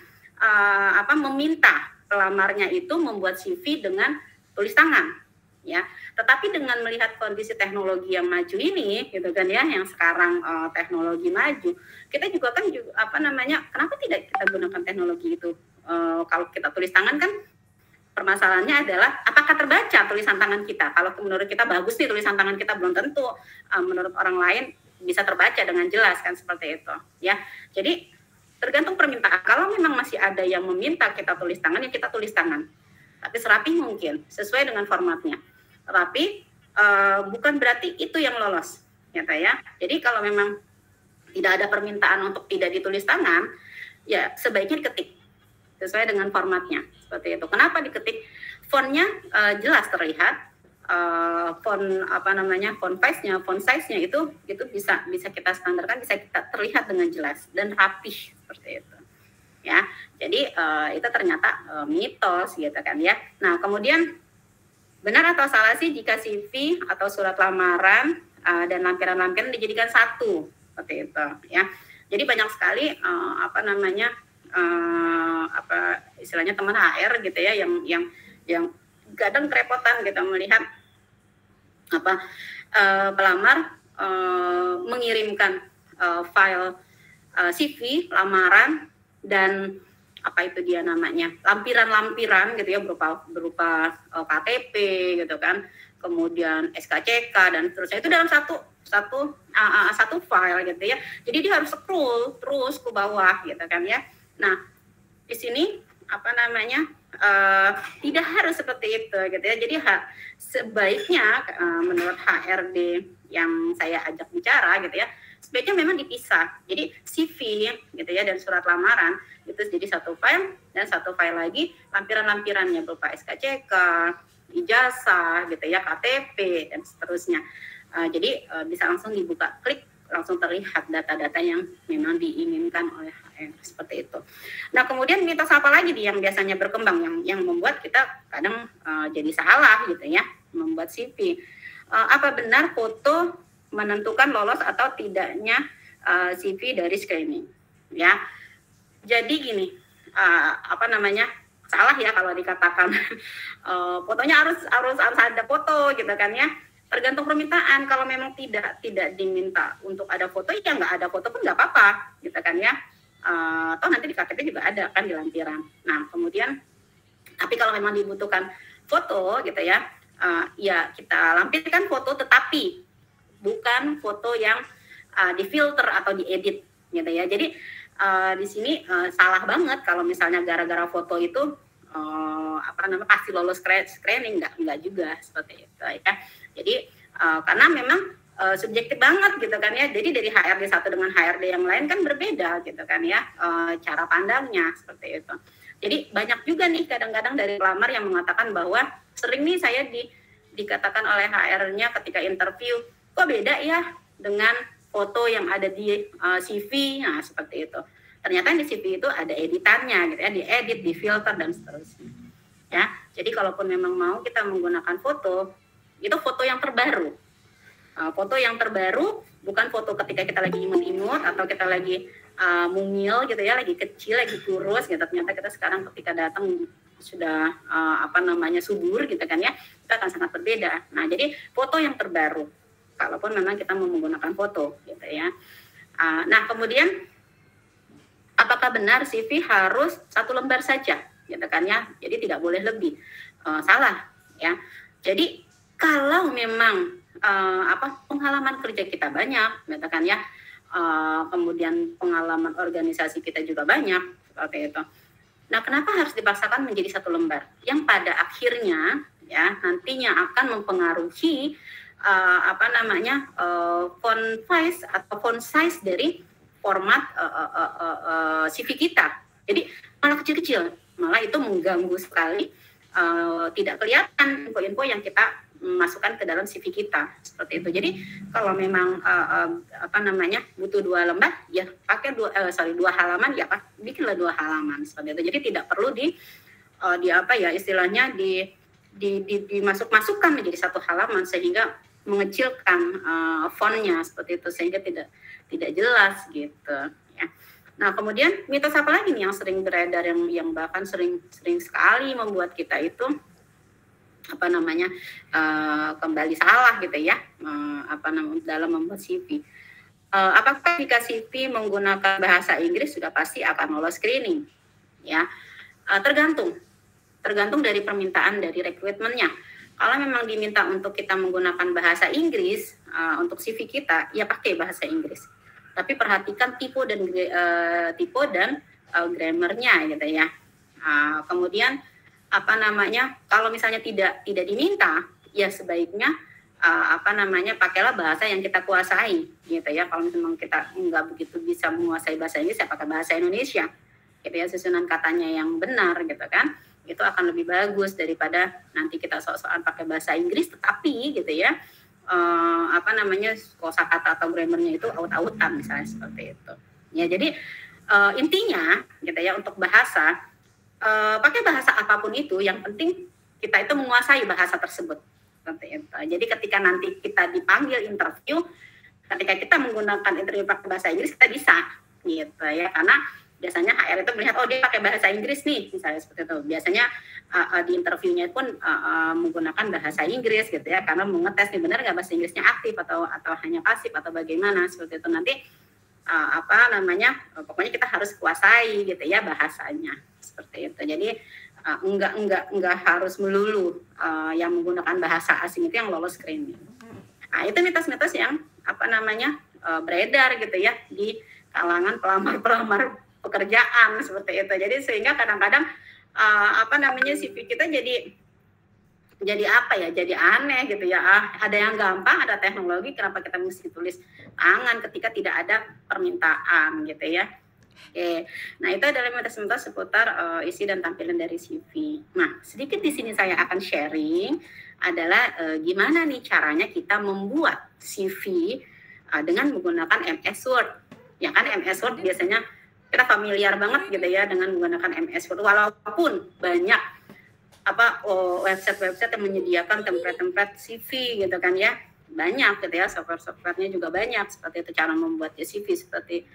Speaker 6: meminta pelamarnya itu membuat CV dengan tulis tangan ya. Tetapi dengan melihat kondisi teknologi yang maju ini gitu kan ya, yang sekarang teknologi maju, kita juga kan kenapa tidak kita gunakan teknologi itu? Kalau kita tulis tangan kan permasalahannya adalah apakah terbaca tulisan tangan kita. Kalau menurut kita bagus nih tulisan tangan kita, belum tentu menurut orang lain bisa terbaca dengan jelas kan, seperti itu ya. Jadi tergantung permintaan. Kalau memang masih ada yang meminta kita tulis tangan, ya kita tulis tangan, tapi serapi mungkin sesuai dengan formatnya. Tetapi bukan berarti itu yang lolos ya. Jadi kalau memang tidak ada permintaan untuk tidak ditulis tangan, ya sebaiknya diketik sesuai dengan formatnya seperti itu. Kenapa diketik? Fontnya jelas terlihat, font size-nya itu bisa kita standarkan, bisa kita terlihat dengan jelas dan rapih seperti itu ya. Jadi itu ternyata mitos gitu kan ya. Nah, kemudian benar atau salah sih jika CV atau surat lamaran dan lampiran-lampiran dijadikan satu seperti itu ya. Jadi banyak sekali istilahnya teman HR gitu ya yang kadang kerepotan gitu melihat pelamar mengirimkan file CV lamaran dan lampiran gitu ya, berupa KTP gitu kan, kemudian SKCK dan seterusnya, itu dalam satu file gitu ya. Jadi dia harus scroll terus ke bawah gitu kan ya. Nah, di sini tidak harus seperti itu gitu ya. Jadi sebaiknya menurut HRD yang saya ajak bicara gitu ya, sebaiknya memang dipisah. Jadi CV gitu ya dan surat lamaran itu jadi satu file, dan satu file lagi lampiran-lampirannya berupa SKCK, ijazah gitu ya, KTP dan seterusnya. Jadi bisa langsung dibuka, klik, langsung terlihat data-data yang memang diinginkan oleh HR seperti itu. Nah kemudian mitos apa lagi nih yang biasanya berkembang yang membuat kita kadang jadi salah gitu ya membuat CV. Apa benar foto menentukan lolos atau tidaknya CV dari screening? Ya, jadi gini, salah ya kalau dikatakan fotonya harus ada foto gitu kan ya. Tergantung permintaan. Kalau memang tidak diminta untuk ada foto, ya nggak ada foto pun nggak apa-apa, gitu kan ya. Toh nanti di KTP juga ada kan di lampiran. Nah kemudian, tapi kalau memang dibutuhkan foto, gitu ya, ya kita lampirkan foto, tetapi bukan foto yang difilter atau diedit, gitu ya. Jadi di sini salah banget kalau misalnya gara-gara foto itu pasti lolos screening, enggak juga seperti itu ya. Jadi karena memang subjektif banget gitu kan ya. Jadi dari HRD satu dengan HRD yang lain kan berbeda gitu kan ya, cara pandangnya seperti itu. Jadi banyak juga nih kadang-kadang dari pelamar yang mengatakan bahwa sering nih saya dikatakan oleh HR-nya ketika interview, kok beda ya dengan foto yang ada di CV, nah seperti itu. Ternyata di CV itu ada editannya gitu ya, diedit, difilter dan seterusnya. Ya, jadi kalaupun memang mau kita menggunakan foto, itu foto yang terbaru. Foto yang terbaru bukan foto ketika kita lagi imut-imut atau kita lagi mungil gitu ya, lagi kecil, lagi kurus gitu. Ternyata kita sekarang ketika datang sudah subur gitu kan ya, kita akan sangat berbeda. Nah, jadi foto yang terbaru kalaupun memang kita mau menggunakan foto gitu ya. Nah, kemudian apakah benar CV harus 1 lembar saja gitu kan ya? Jadi tidak boleh lebih. Salah ya. Jadi kalau memang pengalaman kerja kita banyak, katakan ya, kemudian pengalaman organisasi kita juga banyak seperti itu. Nah, kenapa harus dipaksakan menjadi 1 lembar? Yang pada akhirnya ya nantinya akan mempengaruhi font size dari format CV kita. Jadi malah kecil-kecil, malah itu mengganggu sekali. Tidak kelihatan info-info yang kita masukkan ke dalam CV kita seperti itu. Jadi kalau memang butuh 2 lembar, ya pakai 2 halaman, ya bikinlah 2 halaman seperti itu. Jadi tidak perlu dimasukkan menjadi 1 halaman sehingga mengecilkan fontnya seperti itu, sehingga tidak jelas gitu ya. Nah kemudian mitos apa lagi nih yang sering beredar yang bahkan sering sekali membuat kita itu kembali salah gitu ya, dalam membuat CV. Apakah jika CV menggunakan bahasa Inggris sudah pasti akan lolos screening? Ya, tergantung dari permintaan dari rekrutmennya. Kalau memang diminta untuk kita menggunakan bahasa Inggris untuk CV kita, ya pakai bahasa Inggris. Tapi perhatikan tipe dan grammarnya gitu ya. Kemudian kalau misalnya tidak diminta, ya sebaiknya pakailah bahasa yang kita kuasai gitu ya. Kalau memang kita nggak begitu bisa menguasai bahasa Inggris, ya pakai bahasa Indonesia gitu ya, susunan katanya yang benar gitu kan. Itu akan lebih bagus daripada nanti kita sok-sokan pakai bahasa Inggris tetapi gitu ya kosakata atau grammarnya itu aut-autan misalnya seperti itu. Ya jadi intinya gitu ya, untuk bahasa pakai bahasa apapun itu, yang penting kita itu menguasai bahasa tersebut seperti itu. Jadi ketika nanti kita dipanggil interview, ketika kita menggunakan interview pakai bahasa Inggris, kita bisa gitu ya, karena biasanya HR itu melihat, oh dia pakai bahasa Inggris nih, misalnya seperti itu. Biasanya di interviewnya pun menggunakan bahasa Inggris gitu ya, karena mengetes nih benar nggak bahasa Inggrisnya aktif atau hanya pasif atau bagaimana seperti itu. Nanti pokoknya kita harus kuasai gitu ya bahasanya seperti itu. Jadi enggak harus melulu yang menggunakan bahasa asing itu yang lolos screening. Nah itu mitos-mitos yang beredar gitu ya di kalangan pelamar pekerjaan seperti itu. Jadi sehingga kadang-kadang CV kita jadi jadi apa ya, jadi aneh gitu ya. Ada yang gampang, ada teknologi, kenapa kita mesti tulis tangan ketika tidak ada permintaan gitu ya. Oke, nah itu adalah sebentar seputar isi dan tampilan dari CV. Nah, sedikit di sini saya akan sharing adalah gimana nih caranya kita membuat CV dengan menggunakan MS Word. Ya kan, MS Word biasanya kita familiar banget gitu ya dengan menggunakan MS Word, walaupun banyak website-website yang menyediakan template-template CV gitu kan ya, banyak gitu ya, software-softwarenya juga banyak seperti itu, cara membuat CV seperti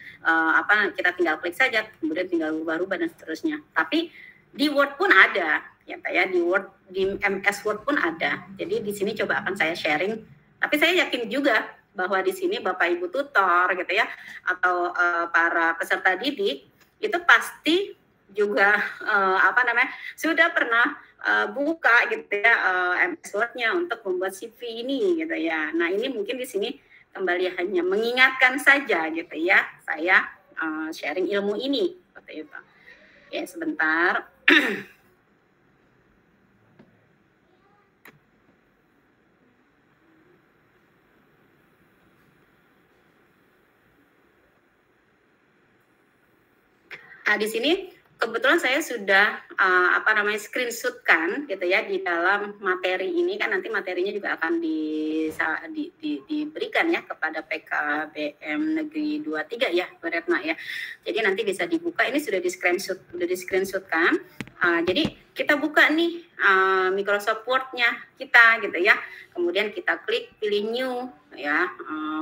Speaker 6: kita tinggal klik saja kemudian tinggal rubah-rubah dan seterusnya. Tapi di Word pun ada ya Pak ya, di MS Word pun ada. Jadi di sini coba akan saya sharing, tapi saya yakin juga bahwa di sini Bapak Ibu tutor gitu ya, atau para peserta didik itu pasti juga sudah pernah buka gitu ya MS Word-nya untuk membuat CV ini gitu ya. Nah, ini mungkin di sini kembali hanya mengingatkan saja gitu ya, saya sharing ilmu ini seperti itu. Oke, sebentar. Nah, di sini kebetulan saya sudah screenshotkan gitu ya di dalam materi ini, kan nanti materinya juga akan diberikan ya kepada PKBM Negeri 23 ya, Bu Retno ya. Jadi nanti bisa dibuka, ini sudah di-screenshotkan. Jadi kita buka nih Microsoft Word-nya kita gitu ya. Kemudian kita klik pilih new ya.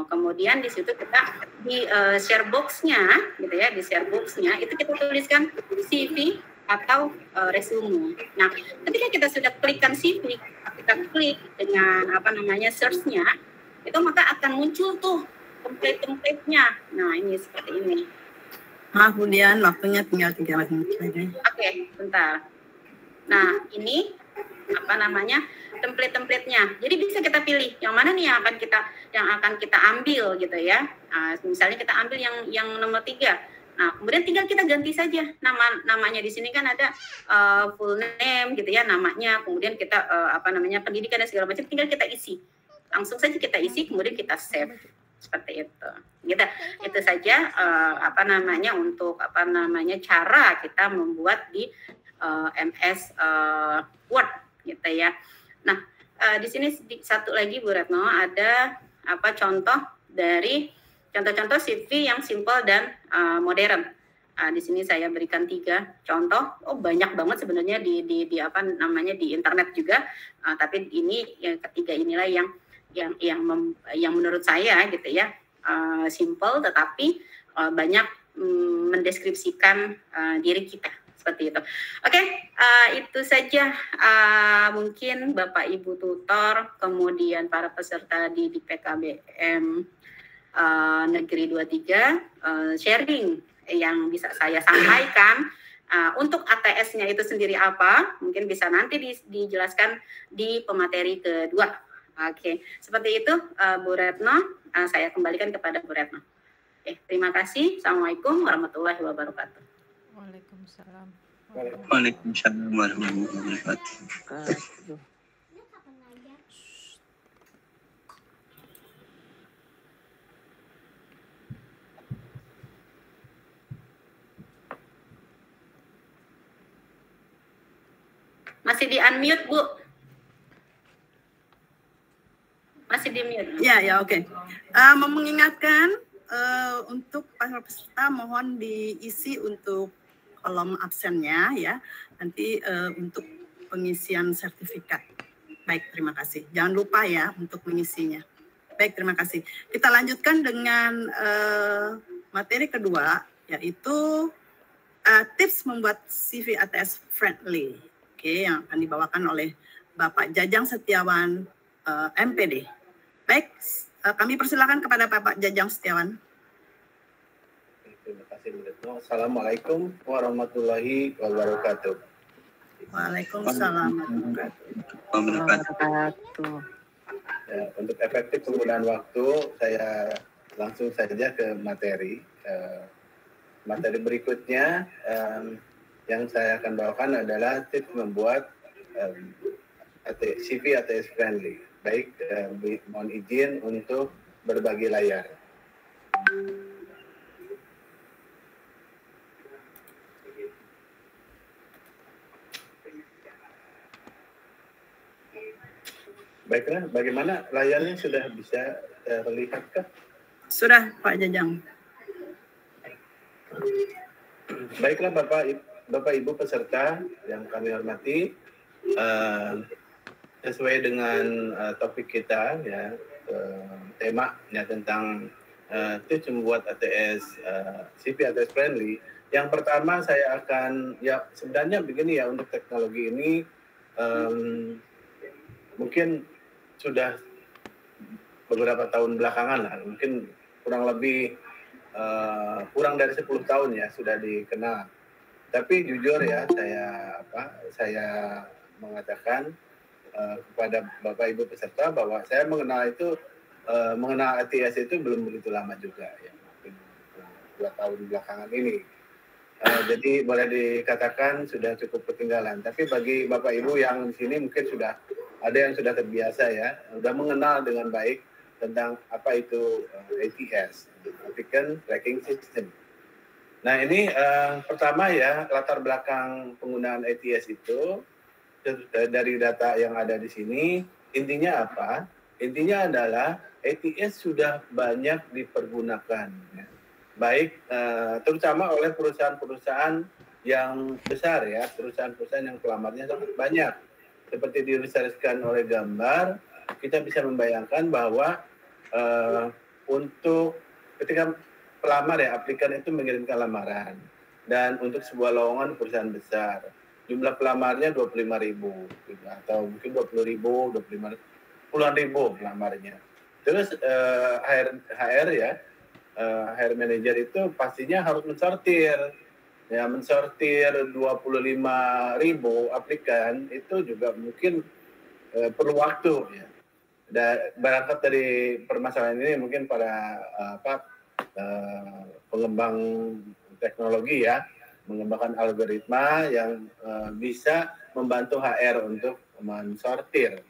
Speaker 6: Kemudian di situ kita di share box-nya gitu ya, di share box-nya itu kita tuliskan CV atau resume. Nah, ketika kita sudah klikkan CV, kita klik dengan search-nya, itu maka akan muncul tuh template-templatenya. Nah, ini seperti ini.
Speaker 1: Maaf Budian, waktunya tinggal 3 menit lagi.
Speaker 6: Oke, bentar. Nah, ini template-templatenya. Jadi bisa kita pilih yang mana nih yang akan kita ambil gitu ya. Misalnya kita ambil yang nomor 3. Nah, kemudian tinggal kita ganti saja namanya. Di sini kan ada full name gitu ya, namanya, kemudian kita pendidikan dan segala macam, tinggal kita isi. Langsung saja kita isi, kemudian kita save. Seperti itu. Gitu. Itu saja untuk cara kita membuat di MS Word gitu ya. Nah, di sini satu lagi Bu Retno, ada contoh-contoh CV yang simple dan modern. Di sini saya berikan 3 contoh. Banyak banget sebenarnya di internet juga. Tapi ini yang ketiga inilah yang menurut saya gitu ya, simple tetapi banyak mendeskripsikan diri kita seperti itu. Oke, itu saja mungkin Bapak Ibu tutor, kemudian para peserta di PKBM Negeri 23, sharing yang bisa saya sampaikan. Untuk ATS-nya itu sendiri apa, mungkin bisa nanti dijelaskan di pemateri kedua. Oke, seperti itu Bu Retno, saya kembalikan kepada Bu Retno. Terima kasih. Assalamualaikum warahmatullahi wabarakatuh.
Speaker 5: Waalaikumsalam.
Speaker 7: Waalaikumsalam warahmatullahi wabarakatuh.
Speaker 6: Masih di unmute, Bu? Masih di mute?
Speaker 1: Ya, oke. Mengingatkan untuk para peserta mohon diisi untuk kolom absennya ya. Nanti untuk pengisian sertifikat. Baik, terima kasih. Jangan lupa ya untuk mengisinya. Baik, terima kasih. Kita lanjutkan dengan materi kedua, yaitu tips membuat CV ATS friendly. Oke, yang akan dibawakan oleh Bapak Jajang Setiawan, MPD. Baik, kami persilakan kepada Bapak Jajang Setiawan.
Speaker 2: Terima kasih, Bu Retno. Assalamualaikum warahmatullahi wabarakatuh.
Speaker 1: Waalaikumsalam
Speaker 3: Wabarakatuh.
Speaker 2: Ya, untuk efektif penggunaan waktu, saya langsung saja ke materi. Materi berikutnya yang saya akan bawakan adalah tips membuat CV ATS friendly. Baik, mohon izin untuk berbagi layar. Baiklah, bagaimana layarnya sudah bisa terlihatkah?
Speaker 1: Sudah, Pak Jajang.
Speaker 2: Baiklah Bapak Ibu peserta yang kami hormati, sesuai dengan topik kita ya, temanya tentang tips membuat ATS CV ATS friendly. Yang pertama saya akan sebenarnya begini ya, untuk teknologi ini mungkin sudah beberapa tahun belakangan lah, mungkin kurang lebih kurang dari 10 tahun ya sudah dikenal. Tapi jujur ya, saya mengatakan kepada Bapak Ibu peserta bahwa saya mengenal ATS itu belum begitu lama juga ya, mungkin 2 tahun belakangan ini. Jadi boleh dikatakan sudah cukup ketinggalan. Tapi bagi Bapak Ibu yang di sini mungkin sudah ada yang sudah terbiasa ya, sudah mengenal dengan baik tentang apa itu ATS, Applicant Tracking System. Nah ini pertama ya, latar belakang penggunaan ATS itu dari data yang ada di sini, intinya apa? Intinya adalah ATS sudah banyak dipergunakan, ya. Baik terutama oleh perusahaan-perusahaan yang besar ya, perusahaan-perusahaan yang pelamarnya sangat banyak. Seperti diilustrasikan oleh gambar, kita bisa membayangkan bahwa untuk ketika pelamar ya, aplikan itu mengirimkan lamaran, dan untuk sebuah lowongan perusahaan besar, jumlah pelamarnya 25.000 atau mungkin 20.000, 25, puluhan ribu pelamarnya. Terus HR ya, HR manager itu pastinya harus mensortir 25.000 aplikan, itu juga mungkin perlu waktu ya. Dan berangkat dari permasalahan ini mungkin para pengembang teknologi ya, mengembangkan algoritma yang bisa membantu HR untuk mensortir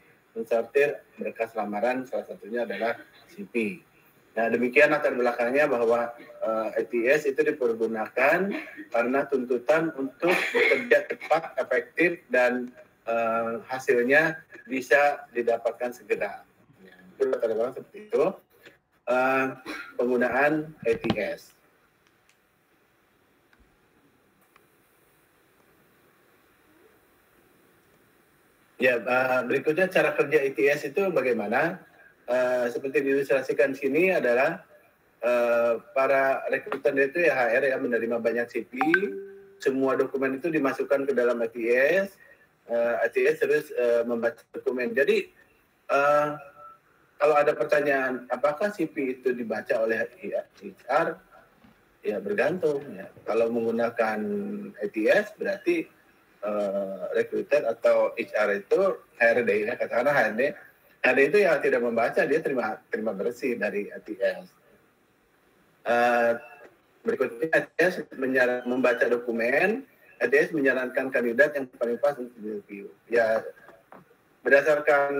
Speaker 2: berkas lamaran, salah satunya adalah CV. Nah demikian latar belakangnya bahwa ATS itu dipergunakan karena tuntutan untuk bekerja cepat, efektif, dan hasilnya bisa didapatkan segera. Itu latar belakang seperti itu penggunaan ATS. Ya, berikutnya cara kerja ATS itu bagaimana? Seperti diilustrasikan sini adalah para rekruter itu ya, HR yang menerima banyak CV, semua dokumen itu dimasukkan ke dalam ATS, ATS terus membaca dokumen. Jadi kalau ada pertanyaan apakah CV itu dibaca oleh HR, ya bergantung ya. Kalau menggunakan ATS berarti rekruter atau HR itu HRD ya, katakanlah HRD itu yang tidak membaca, dia terima bersih dari ATS. Berikutnya ATS membaca dokumen, ATS menyarankan kandidat yang paling pas untuk direview. Ya berdasarkan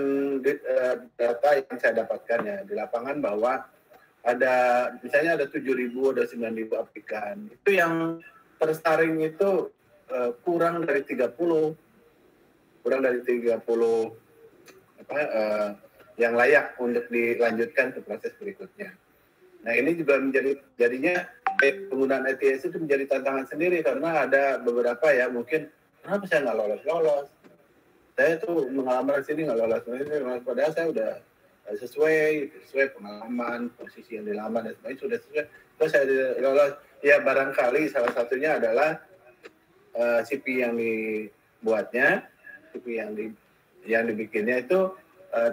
Speaker 2: data yang saya dapatkan ya di lapangan bahwa misalnya ada 7.000 atau 9.000 aplikan, itu yang tersaring itu kurang dari 30 yang layak untuk dilanjutkan ke proses berikutnya. Nah ini juga jadinya penggunaan ATS itu menjadi tantangan sendiri, karena ada beberapa ya mungkin kenapa saya nggak lolos, saya tuh mengalamar sini nggak lolos, padahal saya udah sesuai pengalaman, posisi yang dilamar dan sebagainya sudah sesuai, terus saya lolos. Ya barangkali salah satunya adalah CV yang dibuatnya, CV yang dibikinnya itu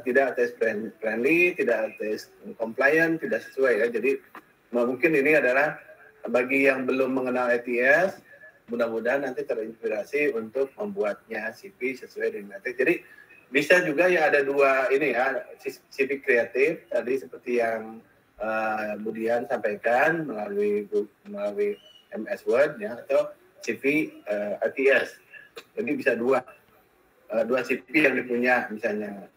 Speaker 2: tidak ATS friendly, tidak ATS compliant, tidak sesuai ya. Jadi mungkin ini adalah bagi yang belum mengenal ATS, mudah-mudahan nanti terinspirasi untuk membuatnya CV sesuai dengan ATS. Jadi bisa juga ya ada dua ini ya, CV kreatif tadi seperti yang Budian sampaikan melalui MS Word ya, atau CV ATS. Jadi bisa dua. 2 CV yang dipunya misalnya.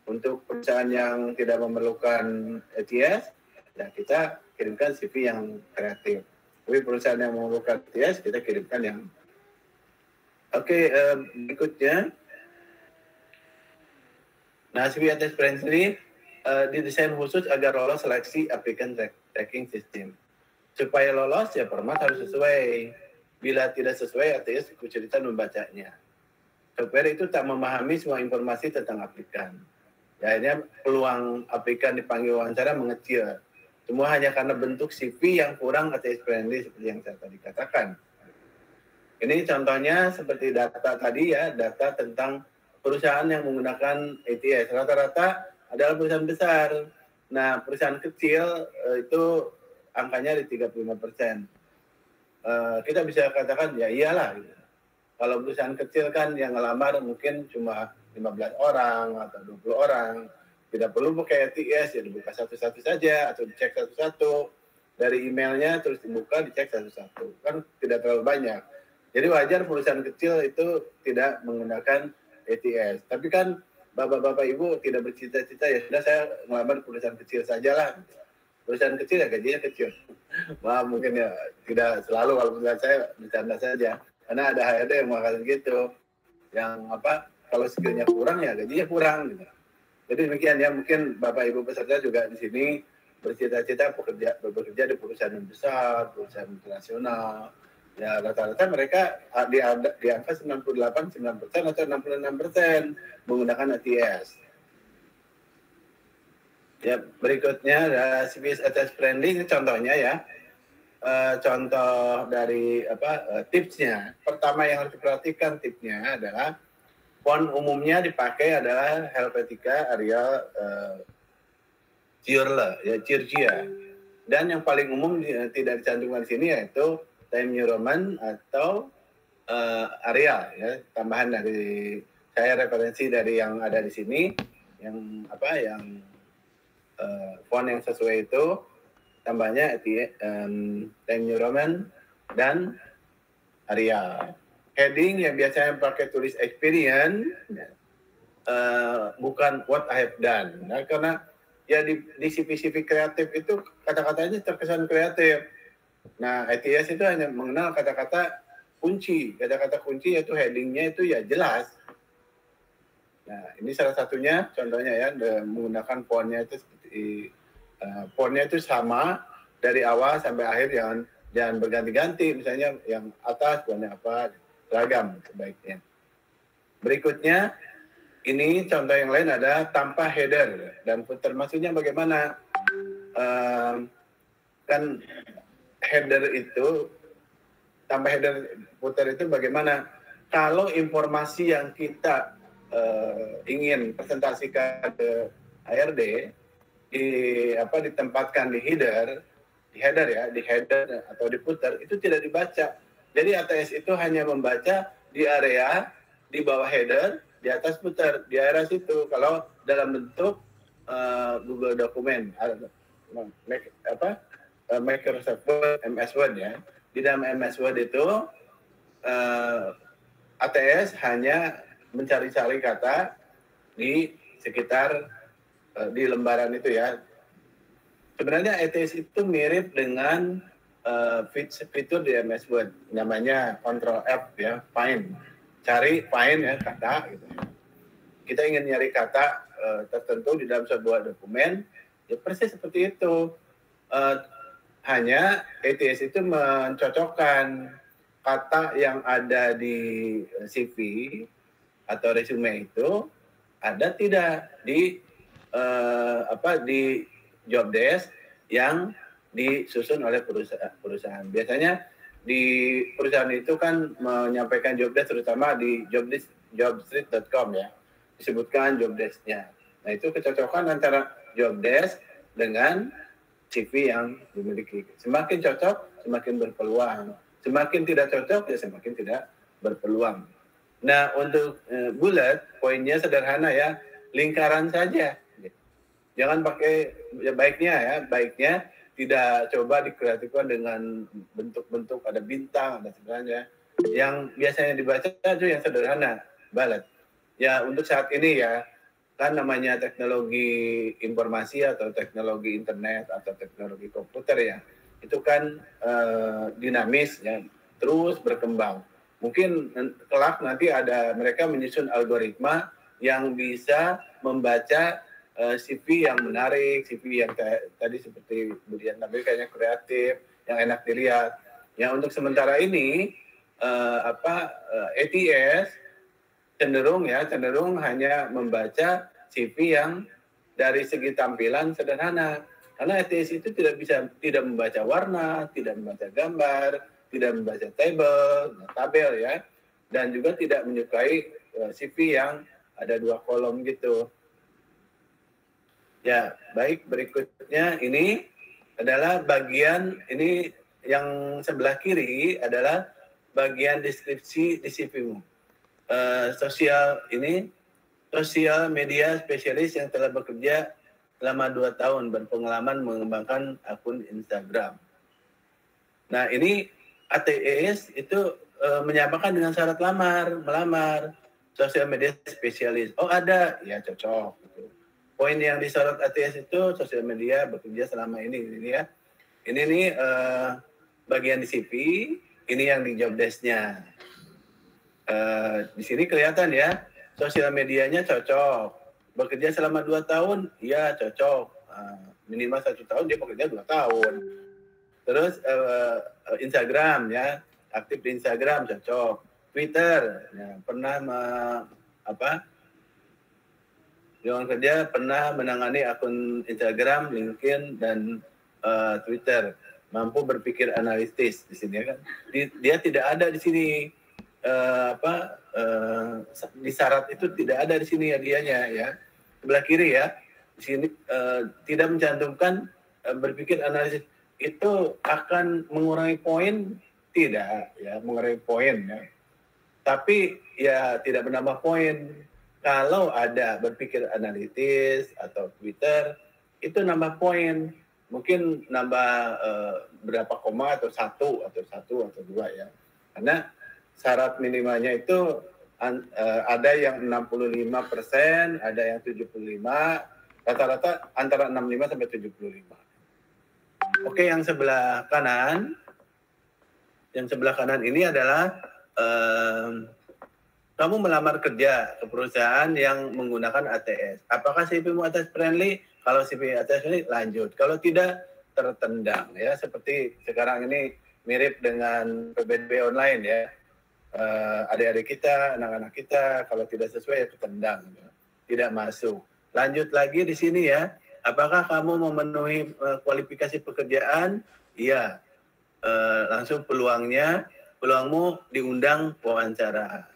Speaker 2: Untuk perusahaan yang tidak memerlukan ATS, ya kita kirimkan CV yang kreatif. Tapi perusahaan yang memerlukan ATS, kita kirimkan yang Oke, berikutnya. Nah, CV ATS friendly didesain khusus agar lolos seleksi applicant tracking system. Supaya lolos, ya format harus sesuai. Bila tidak sesuai, ATS kesulitan membacanya. Software itu tak memahami semua informasi tentang aplikan. Ya, akhirnya peluang aplikan dipanggil wawancara mengecil. Semua hanya karena bentuk CV yang kurang ATS friendly seperti yang saya tadi katakan. Ini contohnya seperti data tadi ya, data tentang perusahaan yang menggunakan ATS. Rata-rata adalah perusahaan besar. Nah, perusahaan kecil itu angkanya di 35%. Kita bisa katakan ya iyalah. Gitu. Kalau perusahaan kecil kan yang ngelamar mungkin cuma 15 orang atau 20 orang. Tidak perlu pakai ATS, ya dibuka satu-satu saja atau dicek satu-satu. Dari emailnya terus dibuka, dicek satu-satu. Kan tidak terlalu banyak. Jadi wajar perusahaan kecil itu tidak menggunakan ATS. Tapi kan bapak-bapak ibu tidak bercita-cita, ya sudah saya ngelamar perusahaan kecil sajalah. Perusahaan kecil ya gajinya kecil. Wah mungkin ya tidak selalu, kalau perusahaan saya bercanda saja. Karena ada HRD yang mengatakan gitu. Yang kalau skillnya kurang ya gajinya kurang gitu. Jadi demikian ya, mungkin Bapak Ibu peserta juga di sini bercita-cita bekerja di perusahaan yang besar, perusahaan internasional. Ya rata-rata mereka di angka 98, 9% atau 66% menggunakan ATS. Ya berikutnya ada CVS ATS friendly, ini contohnya ya. Contoh dari tipsnya. Pertama yang harus diperhatikan tipsnya adalah font umumnya dipakai adalah Helvetica Arial Georgia. Dan yang paling umum tidak dicantumkan di sini yaitu Times New Roman atau Arial ya. Tambahan dari saya, referensi dari yang ada di sini yang font yang sesuai itu tambahnya Times New Roman dan Arial. Heading yang biasanya pakai tulis experience, bukan what I have done. Nah, karena ya di CV-CV kreatif itu kata-katanya terkesan kreatif. Nah, ATS itu hanya mengenal kata-kata kunci. Kata-kata kunci yaitu headingnya itu ya jelas. Nah, ini salah satunya contohnya ya, menggunakan fontnya itu seperti fontnya itu sama dari awal sampai akhir, jangan berganti-ganti. Misalnya yang atas fontnya apa, seragam sebaiknya. Berikutnya, ini contoh yang lain ada tanpa header dan footer. Maksudnya bagaimana? Kan header itu, tanpa header footer itu bagaimana? Kalau informasi yang kita ingin presentasikan ke HRD ditempatkan di header atau di footer, itu tidak dibaca. Jadi ATS itu hanya membaca di area di bawah header, di atas footer, di area situ. Kalau dalam bentuk Google dokumen, Microsoft Word, MS Word ya. Di dalam MS Word itu ATS hanya mencari-cari kata di sekitar di lembaran itu ya. Sebenarnya ATS itu mirip dengan fitur di MS Word, namanya Ctrl F ya, find. Cari, find ya, kata gitu. Kita ingin nyari kata tertentu di dalam sebuah dokumen, ya persis seperti itu. Hanya ATS itu mencocokkan kata yang ada di CV atau resume itu ada tidak di di job desk yang disusun oleh perusahaan. Biasanya di perusahaan itu kan menyampaikan job desk terutama di jobstreet.com ya, disebutkan job desk-nya. Nah itu kecocokan antara job desk dengan CV yang dimiliki. Semakin cocok, semakin berpeluang. Semakin tidak cocok, ya semakin tidak berpeluang. Nah untuk bullet, poinnya sederhana ya, lingkaran saja. Jangan pakai, ya baiknya tidak coba dikreatifkan dengan bentuk-bentuk, ada bintang, ada sebenarnya. Yang biasanya dibaca itu yang sederhana, bullet. Ya untuk saat ini ya, kan namanya teknologi informasi atau teknologi internet atau teknologi komputer ya, itu kan dinamis ya, terus berkembang. Mungkin kelak nanti ada mereka menyusun algoritma yang bisa membaca CV yang menarik, CV yang tadi seperti kemudian tapi kayaknya kreatif, yang enak dilihat. Ya untuk sementara ini ATS cenderung hanya membaca CV yang dari segi tampilan sederhana. Karena ATS itu tidak membaca warna, tidak membaca gambar, tidak membaca tabel ya, dan juga tidak menyukai CV yang ada 2 kolom gitu. Ya, baik, berikutnya ini adalah bagian ini yang sebelah kiri adalah bagian deskripsi di CV-mu. Sosial media spesialis yang telah bekerja selama 2 tahun berpengalaman mengembangkan akun Instagram. Nah, ini ATS itu menyamakan dengan syarat melamar sosial media spesialis. Oh, ada, ya cocok. Gitu. Poin yang disorot ATS itu sosial media bekerja selama ini ya. Ini nih bagian di CV, ini yang di job desk-nya. Di sini kelihatan ya, sosial medianya cocok. Bekerja selama 2 tahun, ya cocok. Minimal 1 tahun, dia bekerja 2 tahun. Terus Instagram ya, aktif di Instagram cocok. Twitter, ya, pernah kerja pernah menangani akun Instagram, LinkedIn dan Twitter. Mampu berpikir analitis di sini kan. Dia tidak ada di sini di syarat itu tidak ada di sini ya dianya ya. Sebelah kiri ya. Di sini tidak mencantumkan berpikir analisis. Itu akan mengurangi poin? Tidak ya, mengurangi poin ya. Tapi ya tidak menambah poin. Kalau ada berpikir analitis atau Twitter, itu nambah poin. Mungkin nambah berapa koma atau 1 atau 2 ya. Karena syarat minimalnya itu ada yang 65%, ada yang 75%, rata-rata antara 65 sampai 75%. Oke, yang sebelah kanan ini adalah kamu melamar kerja ke perusahaan yang menggunakan ATS. Apakah CV-mu ATS friendly? Kalau CV ATS friendly, lanjut. Kalau tidak, tertendang ya. Seperti sekarang ini mirip dengan PBB online ya. Adik-adik kita, anak-anak kita, kalau tidak sesuai ya tertendang. Tidak masuk. Lanjut lagi di sini ya. Apakah kamu memenuhi kualifikasi pekerjaan? Iya. Langsung peluangmu diundang wawancara.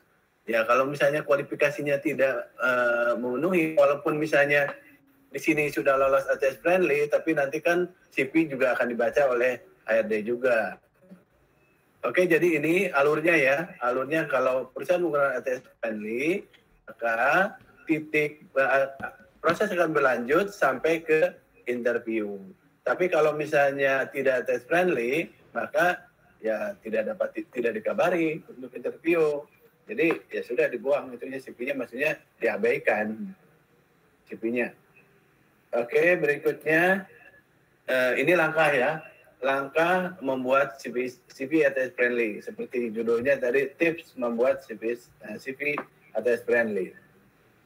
Speaker 2: Ya kalau misalnya kualifikasinya tidak memenuhi, walaupun misalnya di sini sudah lolos ATS friendly, tapi nanti kan CV juga akan dibaca oleh HRD juga. Oke, jadi ini alurnya ya. Alurnya kalau perusahaan menggunakan ATS friendly, maka proses akan berlanjut sampai ke interview. Tapi kalau misalnya tidak ATS friendly, maka ya tidak dikabari untuk interview. Jadi ya sudah dibuang itunya CV-nya, maksudnya diabaikan CV-nya. Oke, berikutnya ini langkah ya. Langkah membuat CV ATS friendly. Seperti judulnya tadi, tips membuat CV ATS friendly.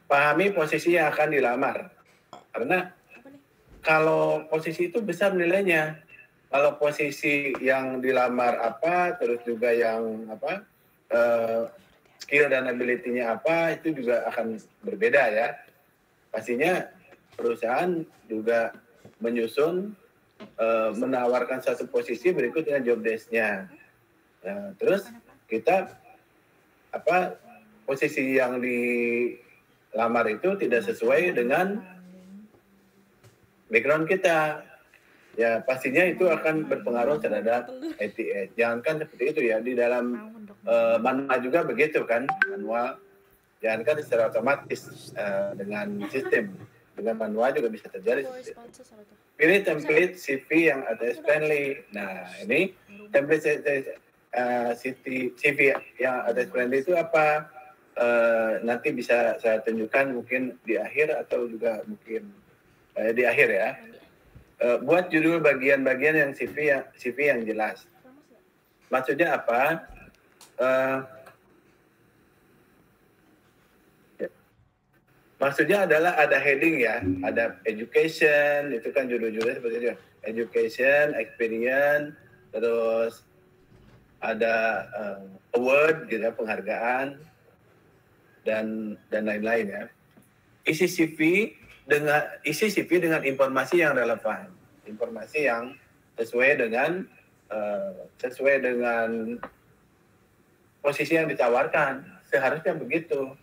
Speaker 2: Pahami posisi yang akan dilamar. Karena kalau posisi itu besar nilainya. Kalau posisi yang dilamar apa, terus juga yang skill dan ability-nya apa, itu juga akan berbeda ya. Pastinya perusahaan juga menyusun, menawarkan satu posisi berikut dengan job desk-nya. Nah, terus kita posisi yang dilamar itu tidak sesuai dengan background kita. Ya pastinya itu akan berpengaruh terhadap ATS. Jangankan seperti itu ya, di dalam manual juga begitu kan, manual. Jangankan secara otomatis dengan sistem, dengan manual juga bisa terjadi. Pilih template CV yang ATS friendly. Nah ini template CV yang ATS friendly itu apa? nanti bisa saya tunjukkan mungkin di akhir atau juga mungkin di akhir ya. Buat judul bagian-bagian yang CV yang jelas. Maksudnya apa? Maksudnya adalah ada heading ya, ada education, itu kan judul-judulnya seperti itu. Education, experience, terus ada award, gitu ya, penghargaan, dan lain-lain ya. Isi CV dengan informasi yang relevan, informasi yang sesuai dengan posisi yang ditawarkan. Seharusnya begitu.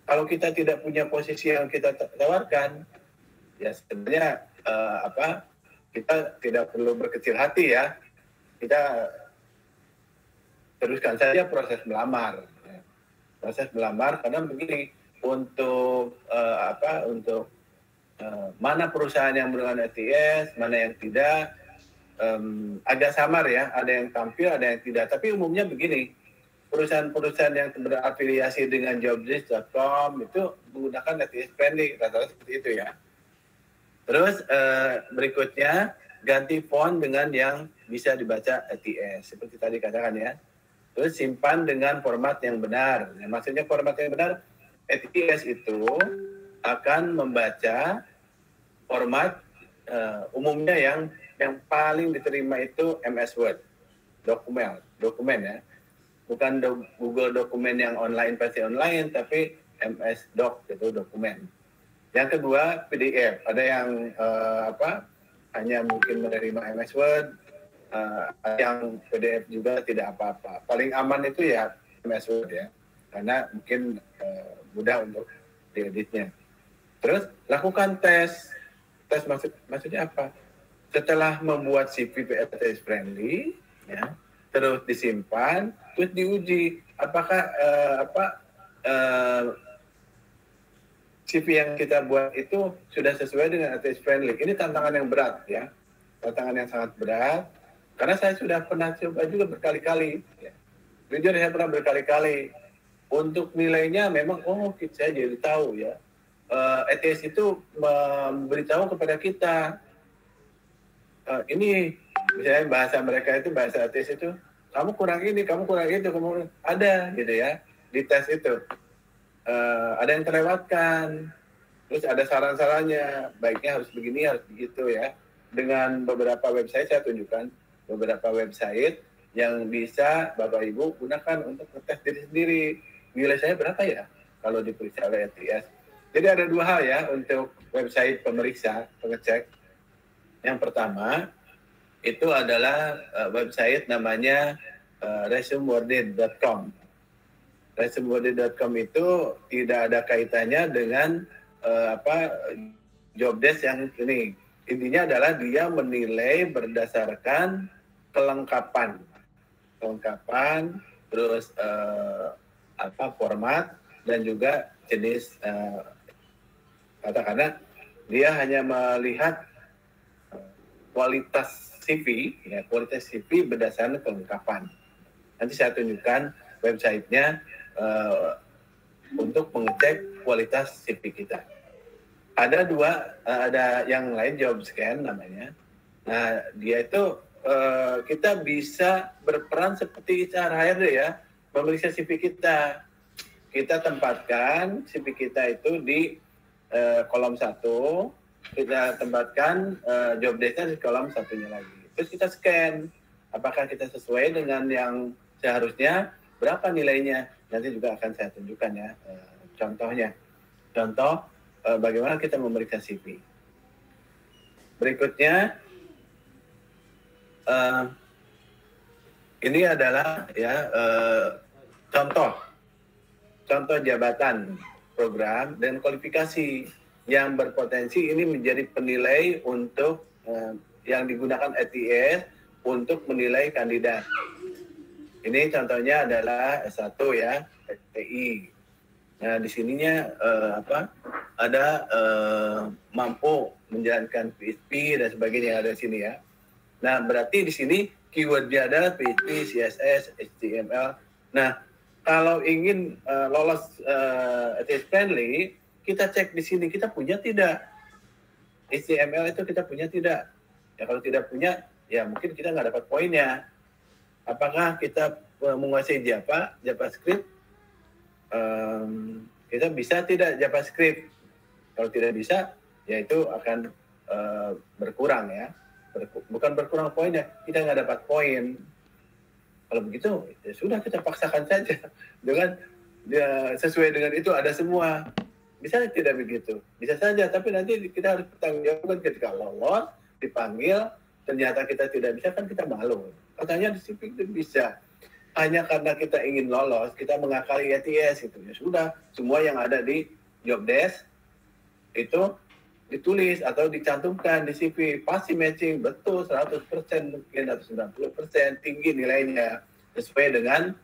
Speaker 2: Kalau kita tidak punya posisi yang kita tawarkan, ya sebenarnya kita tidak perlu berkecil hati ya. Kita teruskan saja proses melamar. Proses melamar karena begini, untuk mana perusahaan yang menggunakan ATS, mana yang tidak, agak samar ya. Ada yang tampil, ada yang tidak. Tapi umumnya begini. Perusahaan-perusahaan yang berafiliasi dengan jobdesk.com itu menggunakan ATS friendly, rata-rata seperti itu ya. Terus berikutnya ganti font dengan yang bisa dibaca ATS, seperti tadi katakan ya. Terus simpan dengan format yang benar. Nah, maksudnya format yang benar, ATS itu akan membaca format umumnya yang paling diterima itu MS Word, dokumen ya. Bukan Google dokumen yang online, versi online, tapi MS Doc, itu dokumen. Yang kedua, PDF. Ada yang hanya mungkin menerima MS Word, ada yang PDF juga tidak apa-apa. Paling aman itu ya MS Word ya, karena mungkin mudah untuk dieditnya. Terus lakukan tes. Tes maksudnya apa? Setelah membuat CV ATS friendly, ya, terus disimpan, terus diuji apakah CV yang kita buat itu sudah sesuai dengan ATS friendly. Ini tantangan yang berat ya, tantangan yang sangat berat. Karena saya sudah pernah coba juga berkali-kali. Ya. Jujur saya pernah berkali-kali. Untuk nilainya memang, saya jadi tahu ya. ATS itu memberitahu kepada kita, ini misalnya bahasa mereka itu, bahasa ATS itu, kamu kurang ini, kamu kurang itu, kamu ada gitu ya, di tes itu. Ada yang terlewatkan, terus ada saran-sarannya, baiknya harus begini, harus begitu ya. Dengan beberapa website, saya tunjukkan beberapa website yang bisa Bapak Ibu gunakan untuk ngetes diri sendiri. Nilai saya berapa ya kalau diperiksa oleh ATS? Jadi ada dua hal ya untuk website pemeriksa, pengecek. Yang pertama, itu adalah website namanya resumeworded.com. Resumeworded.com itu tidak ada kaitannya dengan jobdesk yang ini. Intinya adalah dia menilai berdasarkan kelengkapan, terus format dan juga jenis katakanlah dia hanya melihat kualitas CV, ya, kualitas CV berdasarkan kelengkapan. Nanti saya tunjukkan websitenya untuk mengecek kualitas CV kita. Ada ada yang lain, JobScan namanya. Nah, dia itu kita bisa berperan seperti cara HRD ya, memeriksa CV kita. Kita tempatkan CV kita itu di kolom 1, kita tempatkan job desk-nya di kolom satunya lagi. Terus kita scan, apakah kita sesuai dengan yang seharusnya, berapa nilainya. Nanti juga akan saya tunjukkan ya contohnya. Contoh bagaimana kita memeriksa CV. Berikutnya, ini adalah ya contoh jabatan, program, dan kualifikasi yang berpotensi ini menjadi penilai untuk yang digunakan ATS untuk menilai kandidat. Ini contohnya adalah S1 ya, STI. Nah, di sininya ada mampu menjalankan PHP dan sebagainya, ada di sini ya. Nah, berarti di sini keywordnya adalah PHP, CSS, HTML. Nah, kalau ingin lolos ATS friendly, kita cek di sini kita punya tidak HTML itu kita punya tidak. Ya kalau tidak punya, ya mungkin kita nggak dapat poinnya. Apakah kita menguasai JavaScript? Kita bisa tidak JavaScript? Kalau tidak bisa, ya itu akan berkurang ya. Bukan berkurang poinnya, kita nggak dapat poin. Kalau begitu, ya sudah kita paksakan saja dengan ya, sesuai dengan itu ada semua. Bisa tidak begitu? Bisa saja, tapi nanti kita harus bertanggung jawab ketika lolos, dipanggil, ternyata kita tidak bisa, kan kita malu. Katanya di CV itu bisa. Hanya karena kita ingin lolos, kita mengakali ATS itu. Ya sudah, semua yang ada di job desk itu ditulis atau dicantumkan di CV. Pasti matching, betul 100% mungkin atau 90% tinggi nilainya. Sesuai dengan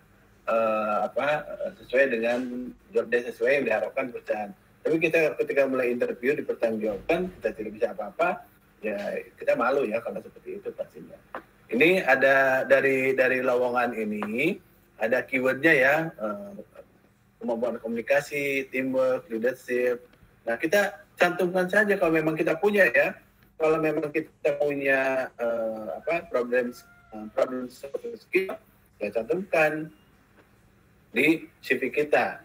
Speaker 2: sesuai dengan job desk, sesuai yang diharapkan perusahaan. Tapi kita ketika mulai interview dipertanggungjawabkan, kita tidak bisa apa-apa, ya kita malu ya kalau seperti itu pastinya. Ini ada dari lowongan ini ada keywordnya ya, kemampuan komunikasi, teamwork, leadership. Nah kita cantumkan saja kalau memang kita punya ya. Kalau memang kita punya problem solving skill, ya cantumkan di CV kita.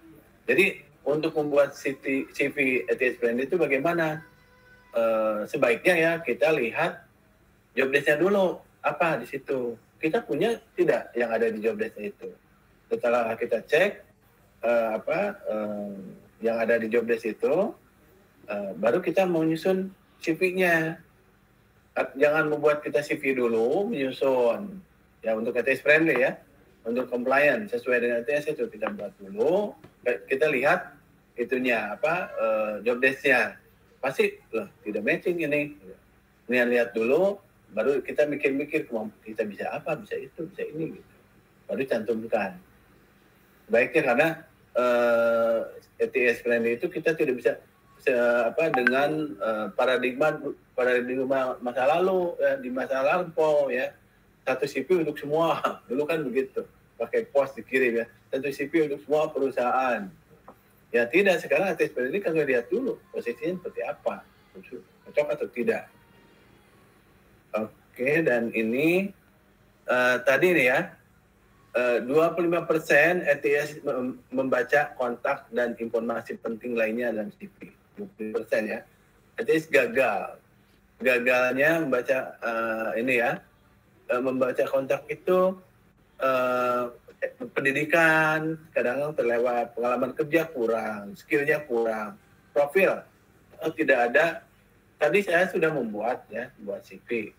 Speaker 2: Jadi untuk membuat CV ATS friendly itu bagaimana? Sebaiknya ya kita lihat job desk-nya dulu, apa di situ. Kita punya tidak yang ada di job desk itu. Setelah kita cek yang ada di job desk itu, baru kita menyusun CV-nya. Jangan membuat kita CV dulu, menyusun. Ya untuk ATS friendly ya, untuk compliant sesuai dengan ATS itu kita buat dulu. Kita lihat itunya job desk-nya. Pasti loh tidak matching ini. Lihat dulu, baru kita mikir-mikir kita bisa apa, bisa itu, bisa ini gitu. Baru cantumkan. Baiknya karena ATS friendly itu kita tidak bisa dengan paradigma masa lalu ya, di masa lampau ya. Satu CV untuk semua. Dulu kan begitu. Pakai pos dikirim ya. Satu CV untuk semua perusahaan. Ya tidak, sekarang ATS friendly kan lihat dulu posisinya seperti apa. Cocok atau tidak. Oke, dan ini tadi nih ya, 25% ATS membaca kontak dan informasi penting lainnya dalam CV. 20% ya. ATS gagal. Gagalnya membaca membaca kontak itu pendidikan kadang-kadang terlewat, pengalaman kerja kurang, skillnya kurang, profil tidak ada. Tadi saya sudah membuat buat CV.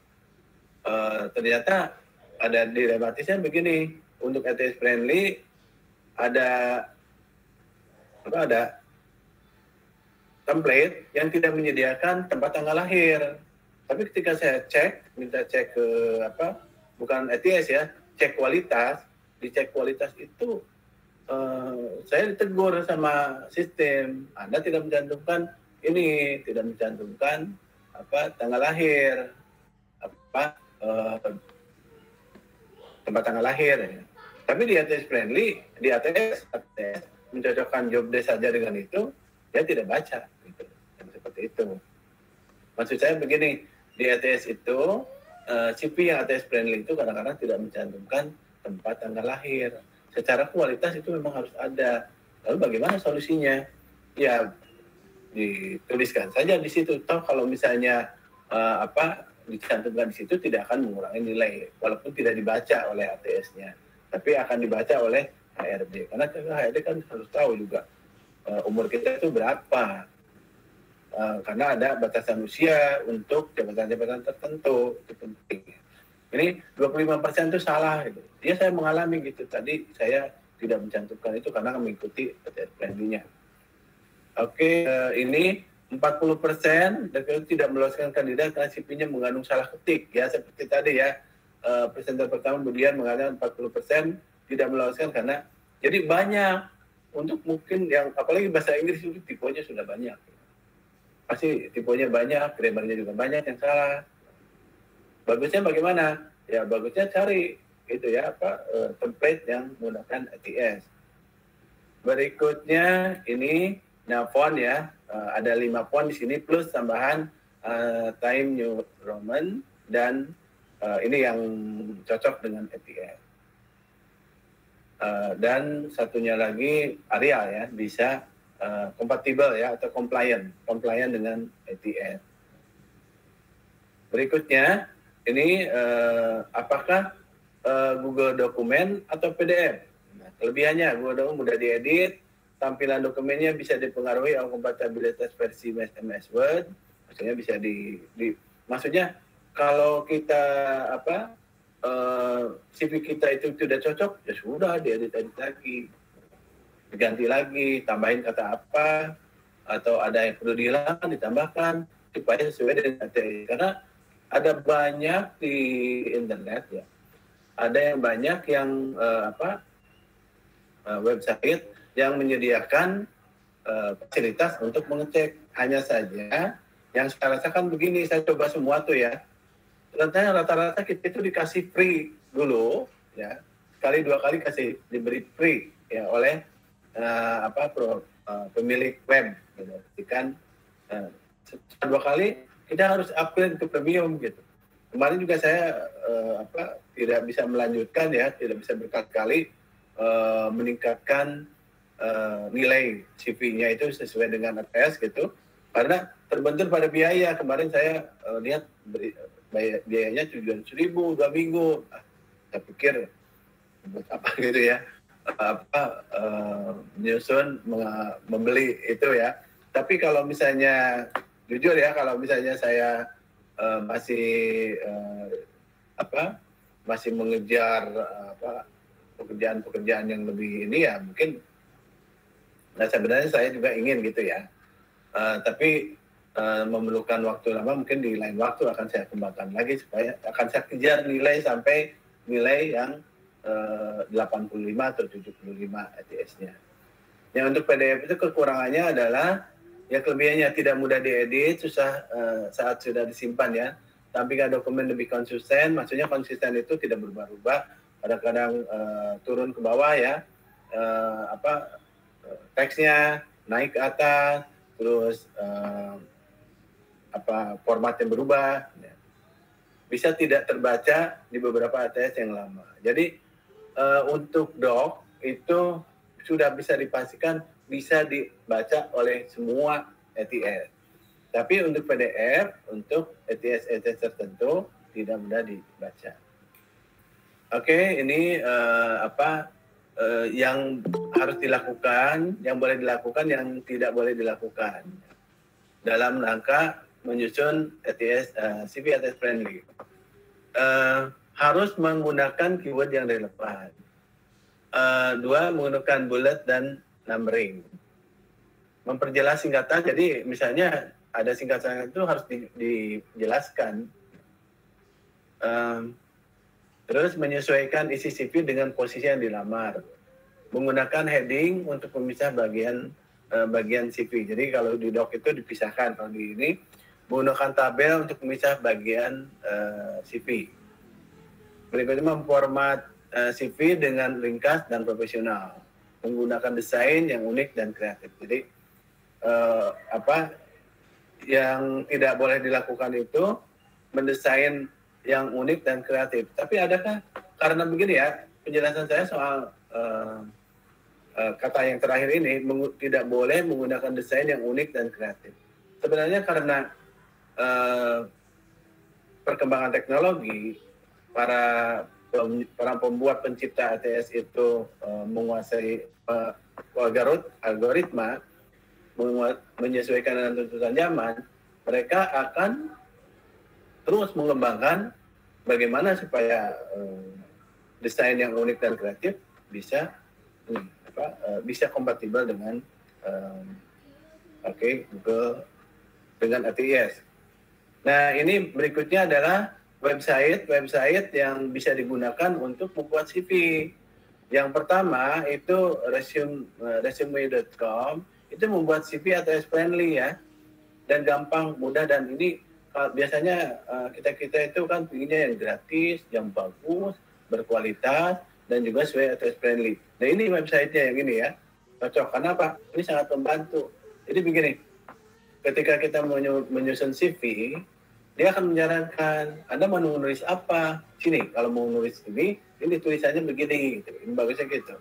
Speaker 2: Ternyata ada dilematisnya begini, untuk ATS friendly ada template yang tidak menyediakan tempat tanggal lahir. Tapi ketika saya minta cek ke bukan ATS ya, cek kualitas, dicek kualitas itu saya ditegur sama sistem, Anda tidak mencantumkan ini, tidak mencantumkan tanggal lahir, tempat tanggal lahir ya. Tapi di ATS friendly, di ATS mencocokkan job desk saja dengan itu, dia tidak baca gitu. Seperti itu. Maksud saya begini, di ATS itu CV yang ATS friendly itu kadang-kadang tidak mencantumkan tempat tanggal lahir. Secara kualitas itu memang harus ada. Lalu bagaimana solusinya? Ya dituliskan saja di situ. Toh kalau misalnya dicantumkan di situ tidak akan mengurangi nilai, walaupun tidak dibaca oleh ATS-nya, tapi akan dibaca oleh HRD. Karena HRD kan harus tahu juga umur kita itu berapa. Karena ada batasan usia untuk jabatan-jabatan tertentu, itu penting. Ini 25% itu salah gitu. Ya saya mengalami gitu. Tadi saya tidak mencantumkan itu karena mengikuti planning-nya. Oke, ini 40% tidak meloloskan kandidat karena CV-nya mengandung salah ketik ya, seperti tadi ya. Presenter pertama kemudian mengatakan 40% tidak meloloskan karena jadi banyak untuk mungkin yang apalagi bahasa Inggris itu tipenya sudah banyak. Pasti tipenya banyak, grammarnya juga banyak yang salah. Bagusnya bagaimana? Ya bagusnya cari gitu ya template yang menggunakan ATS. Berikutnya ini font ya, ada 5 font di sini plus tambahan Time New Roman dan ini yang cocok dengan ATS. Dan satunya lagi Arial ya, bisa kompatibel ya atau compliant dengan ATS. Berikutnya ini apakah Google Dokumen atau PDF? Nah, kelebihannya Google Dokumen mudah diedit, tampilan dokumennya bisa dipengaruhi oleh kompatibilitas versi MS Word, maksudnya bisa maksudnya kalau kita CV kita itu tidak cocok, ya sudah diedit lagi, diganti lagi, tambahin kata apa, atau ada yang perlu dihilangkan, ditambahkan supaya sesuai dengan materi. Karena ada banyak di internet ya, ada yang banyak yang website yang menyediakan fasilitas untuk mengecek. Hanya saja yang saya rasakan begini, saya coba semua tuh ya. Rata-rata kita itu dikasih free dulu ya, sekali 2 kali diberi free ya oleh pemilik web gitu. Kan 2 kali kita harus upgrade ke premium gitu. Kemarin juga saya tidak bisa melanjutkan ya, tidak bisa berkali-kali meningkatkan nilai CV-nya itu sesuai dengan ATS gitu, karena terbentur pada biaya. Kemarin saya lihat biayanya 700.000 2 minggu. Saya pikir buat apa gitu ya, menyusun membeli itu ya. Tapi kalau misalnya jujur ya, kalau misalnya saya masih mengejar pekerjaan yang lebih ini ya mungkin. Nah sebenarnya saya juga ingin gitu ya, tapi memerlukan waktu lama, mungkin di lain waktu akan saya kembangkan lagi supaya akan saya kejar nilai sampai nilai yang 85 atau 75 ATS-nya. Yang untuk PDF itu kekurangannya adalah ya kelebihannya tidak mudah diedit, susah saat sudah disimpan ya. Tampilan dokumen lebih konsisten, maksudnya konsisten itu tidak berubah-ubah, kadang-kadang turun ke bawah ya, teksnya naik ke atas, terus formatnya berubah, ya. Bisa tidak terbaca di beberapa ATS yang lama. Jadi untuk doc itu sudah bisa dipastikan bisa dibaca oleh semua ATS. Tapi untuk PDF, untuk ATS tertentu tidak mudah dibaca. Oke, ini yang harus dilakukan, yang boleh dilakukan, yang tidak boleh dilakukan dalam rangka menyusun CV ATS friendly. Harus menggunakan keyword yang relevan. 2, menggunakan bullet dan numbering. Memperjelas singkatan, jadi misalnya ada singkatan itu harus dijelaskan. Terus menyesuaikan isi CV dengan posisi yang dilamar. Menggunakan heading untuk memisah bagian CV. Jadi kalau di doc itu dipisahkan, kalau di ini menggunakan tabel untuk memisah bagian CV. Berikutnya memformat CV dengan ringkas dan profesional. Menggunakan desain yang unik dan kreatif. Jadi yang tidak boleh dilakukan itu mendesain yang unik dan kreatif. Tapi adakah, karena begini ya, penjelasan saya soal kata yang terakhir ini, tidak boleh menggunakan desain yang unik dan kreatif. Sebenarnya karena perkembangan teknologi, para pembuat pencipta ATS itu menguasai algoritma, menyesuaikan dengan tuntutan zaman, mereka akan terus mengembangkan bagaimana supaya desain yang unik dan kreatif bisa kompatibel dengan Google dengan ATS. Nah, ini berikutnya adalah website yang bisa digunakan untuk membuat CV. Yang pertama itu resume.com, itu membuat CV ATS friendly ya, dan gampang, mudah, dan ini biasanya kita itu kan pinginnya yang gratis, yang bagus, berkualitas, dan juga sesuai ATS friendly. Nah ini websitenya yang ini ya, cocok. Karena apa? Ini sangat membantu. Jadi begini, ketika kita menyusun CV, dia akan menyarankan, Anda mau nulis apa? Sini, kalau mau nulis ini tulisannya begini, gitu. Ini bagusnya gitu.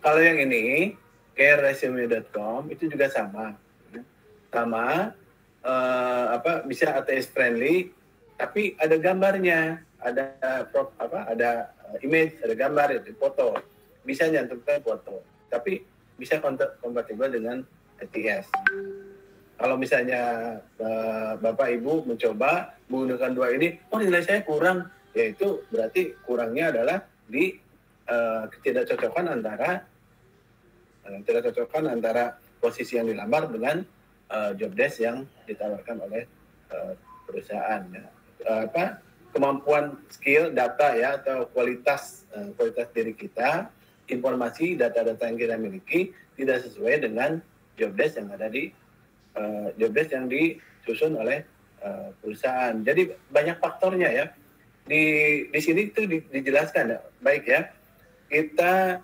Speaker 2: Kalau yang ini, careresume.com, itu juga sama. Sama, bisa ATS friendly, tapi ada gambarnya, ada image, ada gambar, itu foto. Bisa nyantumkan foto, tapi bisa kompatibel dengan ATS. Kalau misalnya Bapak Ibu mencoba menggunakan dua ini, nilai saya kurang, yaitu berarti kurangnya adalah di ketidakcocokan antara posisi yang dilamar dengan job desk yang ditawarkan oleh perusahaan. Ya. Kemampuan skill data ya atau kualitas diri kita, informasi data-data yang kita miliki tidak sesuai dengan job desk yang ada di job desk yang disusun oleh perusahaan. Jadi banyak faktornya ya. Di sini itu dijelaskan ya. Baik ya. Kita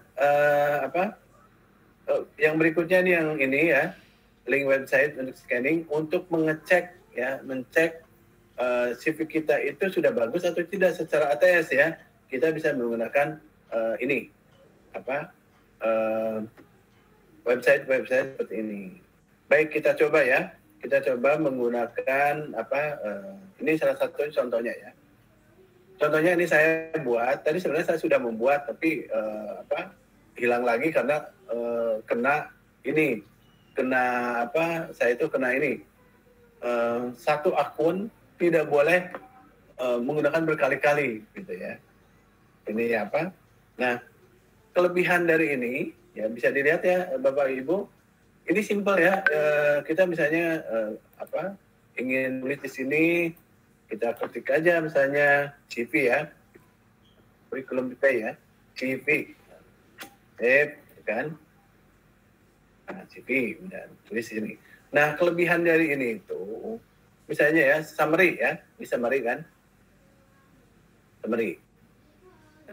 Speaker 2: yang berikutnya nih yang ini ya, link website untuk scanning untuk mengecek CV kita itu sudah bagus atau tidak secara ATS ya. Kita bisa menggunakan website seperti ini. Baik, kita coba ya. Kita coba menggunakan ini salah satu contohnya ya. Contohnya ini saya buat. Tadi sebenarnya saya sudah membuat, tapi hilang lagi karena saya itu kena ini. Satu akun tidak boleh menggunakan berkali-kali, gitu ya. Ini apa? Nah, kelebihan dari ini ya bisa dilihat ya Bapak Ibu. Ini simpel ya, kita misalnya ingin tulis di sini, kita ketik aja misalnya CV ya, kurikulum kita ya, CV, kan, CV, dan tulis di sini. Nah kelebihan dari ini itu, misalnya ya summary ya, ini summary kan, summary.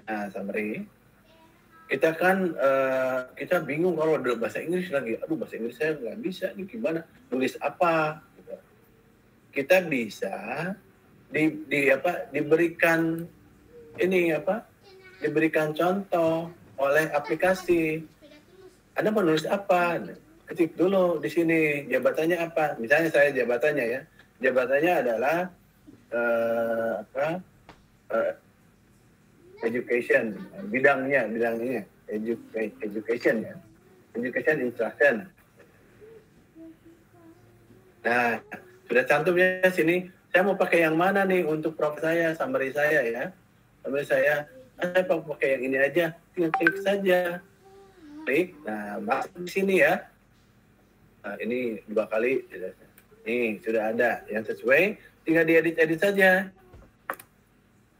Speaker 2: Nah summary. Kita kan kita bingung kalau ada bahasa Inggris lagi. Aduh bahasa Inggris saya nggak bisa nih, gimana nulis apa? Gitu. Kita bisa diberikan diberikan contoh oleh aplikasi. Anda mau nulis apa? Ketik dulu di sini jabatannya apa. Misalnya saya jabatannya ya, jabatannya adalah education, bidangnya education ya, education instruction. Nah, sudah cantumnya sini. Saya mau pakai yang mana nih untuk prof saya, summary saya ya. Summary saya mau pakai yang ini aja. Tinggal klik saja. Klik. Nah, masuk di sini ya. Nah, ini 2 kali. Nih, sudah ada yang sesuai. Tinggal diedit-edit saja.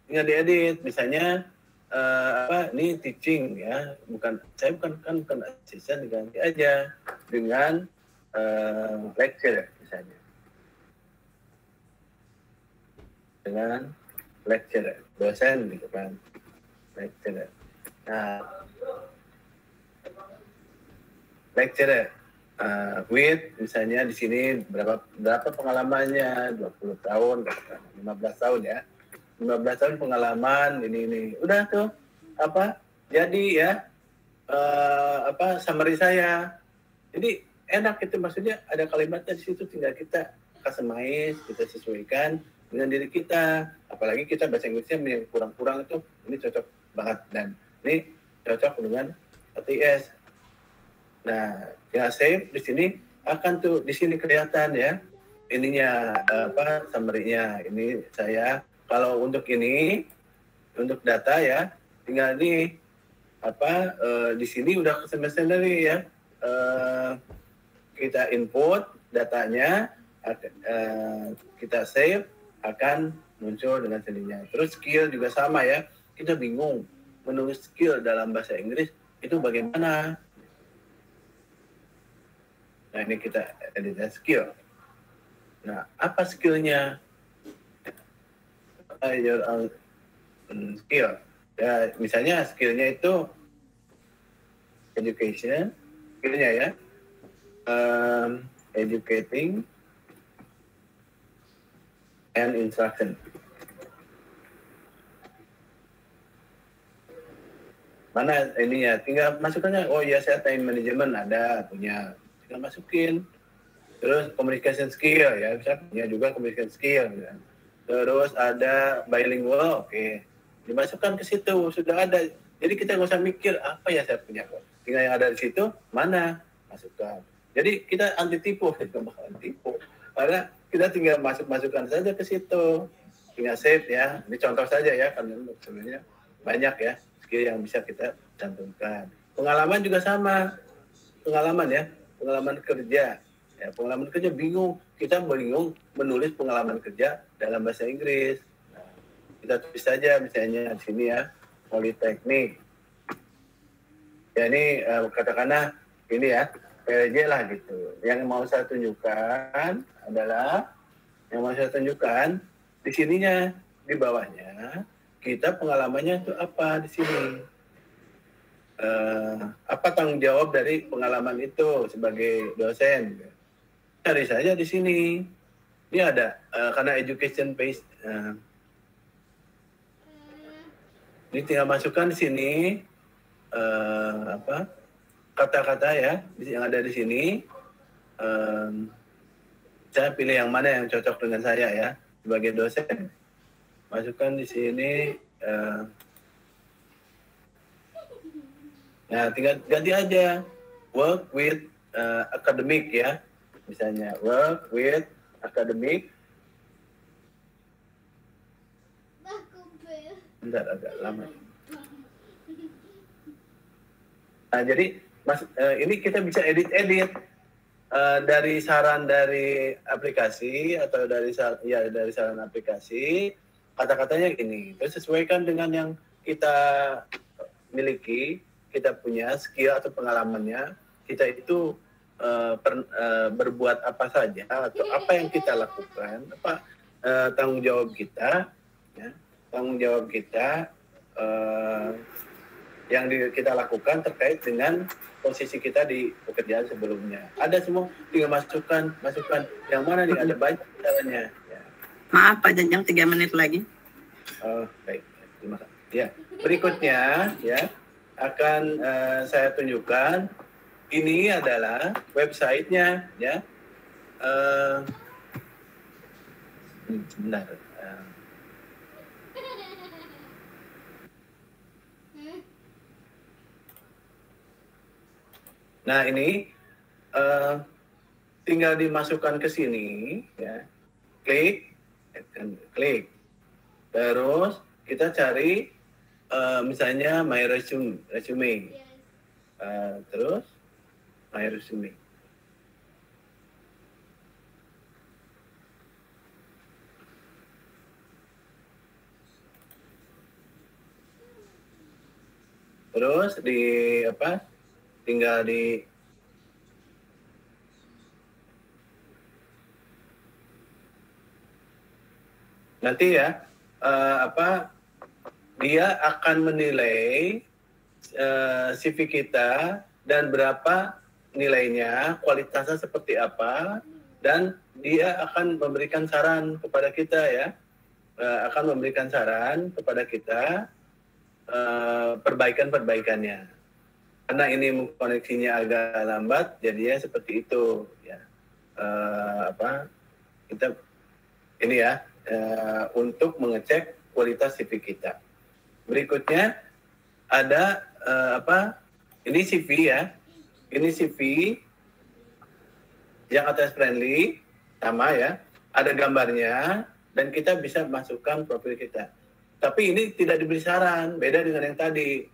Speaker 2: Tinggal diedit, misalnya ini teaching ya, saya bukan asisten, diganti aja dengan lecture misalnya, dengan lecture dosen gitu kan, lecture. Nah, lecture with misalnya di sini berapa pengalamannya, 20 tahun, 15 tahun ya. 15 tahun pengalaman ini udah tuh jadi ya summary saya. Jadi enak itu, maksudnya ada kalimatnya di situ, tinggal kita customize, kita sesuaikan dengan diri kita. Apalagi kita bahasa Inggrisnya yang kurang-kurang itu, ini cocok banget dan ini cocok dengan ATS. Nah, tinggal save di sini, akan tuh di sini kelihatan ya ininya summary-nya. Ini saya kalau untuk ini, untuk data ya, tinggal di di sini udah sendiri ya. Kita input datanya, kita save, akan muncul dengan sendirinya. Terus skill juga sama ya. Kita bingung menulis skill dalam bahasa Inggris itu bagaimana. Nah ini kita edit skill. Nah apa skillnya? Your own skill ya, misalnya skillnya itu education ininya ya, educating and instruction. Mana ininya, tinggal masukkannya. Oh ya, saya time management ada, punya, tinggal masukin. Terus communication skill ya, saya punya juga communication skill ya. Terus ada bilingual, oke, dimasukkan ke situ, sudah ada. Jadi kita nggak usah mikir apa ya saya punya, tinggal yang ada di situ mana masukkan. Jadi kita anti tipu, kita bakal tipu karena kita tinggal masukkan saja ke situ, tinggal save ya. Ini contoh saja ya, karena sebenarnya banyak ya skill yang bisa kita cantumkan. Pengalaman juga sama, pengalaman ya, pengalaman kerja. Ya, pengalaman kerja bingung, kita bingung menulis pengalaman kerja dalam bahasa Inggris. Nah, kita tulis saja misalnya di sini ya, politeknik. Ya ini katakanlah ini ya, PLJ lah gitu. Yang mau saya tunjukkan adalah, yang mau saya tunjukkan di sininya, di bawahnya, kita pengalamannya itu apa di sini. Apa tanggung jawab dari pengalaman itu sebagai dosen? Cari saja di sini. Ini ada karena education based. Ini tinggal masukkan di sini apa kata-kata ya yang ada di sini. Saya pilih yang mana yang cocok dengan saya ya sebagai dosen. Masukkan di sini. Nah, tinggal ganti aja work with academic ya. Misalnya work with academic. Bentar, agak lama. Nah, jadi ini kita bisa edit-edit dari saran dari aplikasi atau dari saran aplikasi, kata-katanya gini. Terus sesuaikan dengan yang kita miliki, kita punya skill atau pengalamannya, kita itu berbuat apa saja atau apa yang kita lakukan, apa tanggung jawab kita, ya, tanggung jawab kita yang kita lakukan terkait dengan posisi kita di pekerjaan sebelumnya. Ada semua, tinggal masukkan yang mana nih, ada banyak caranya. Ya.
Speaker 1: Maaf Pak Janjang, 3 menit lagi.
Speaker 2: Baik, terima kasih. Ya, berikutnya ya akan saya tunjukkan. Ini adalah websitenya, ya. Sebentar. Nah ini tinggal dimasukkan ke sini, ya. Klik, terus kita cari misalnya my resume, terus my resume. Terus di apa? Tinggal di nanti ya dia akan menilai CV kita dan berapa nilainya, kualitasnya seperti apa, dan dia akan memberikan saran kepada kita ya, akan memberikan saran kepada kita perbaikannya. Karena ini koneksinya agak lambat, jadinya seperti itu ya. Kita ini ya untuk mengecek kualitas CV kita. Berikutnya ada ini CV ya. Ini CV yang attach friendly, sama ya. Ada gambarnya dan kita bisa masukkan profil kita. Tapi ini tidak diberi saran, beda dengan yang tadi.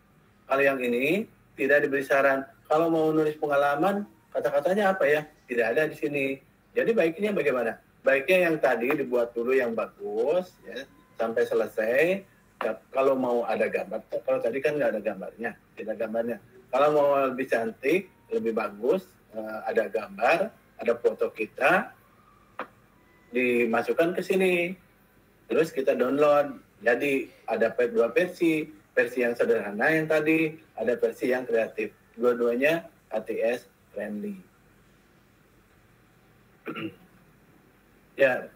Speaker 2: Kalau yang ini tidak diberi saran. Kalau mau nulis pengalaman, kata-katanya apa ya? Tidak ada di sini. Jadi baiknya bagaimana? Baiknya yang tadi dibuat dulu yang bagus, ya, sampai selesai. Kalau mau ada gambar, kalau tadi kan nggak ada gambarnya, tidak gambarnya. Kalau mau lebih cantik, lebih bagus, ada gambar, ada foto kita, dimasukkan ke sini. Terus kita download. Jadi ada 2 versi yang sederhana yang tadi, ada versi yang kreatif. Dua-duanya ATS friendly. Ya,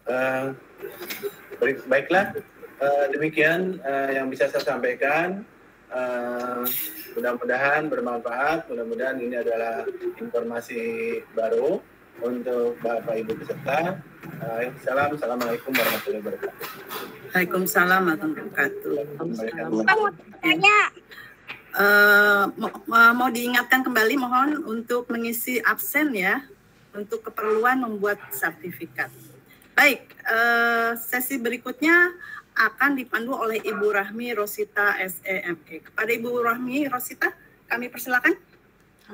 Speaker 2: baiklah, demikian yang bisa saya sampaikan. Mudah-mudahan bermanfaat, mudah-mudahan ini adalah informasi baru untuk Bapak Ibu peserta. Assalamualaikum warahmatullahi wabarakatuh.
Speaker 1: Waalaikumsalam warahmatullahi
Speaker 6: Tanya.
Speaker 1: wabarakatuh. Mau diingatkan kembali mohon untuk mengisi absen ya, untuk keperluan membuat sertifikat. Baik, sesi berikutnya akan dipandu oleh Ibu Rahmi Rosita SEME. Kepada Ibu Rahmi Rosita, kami persilakan.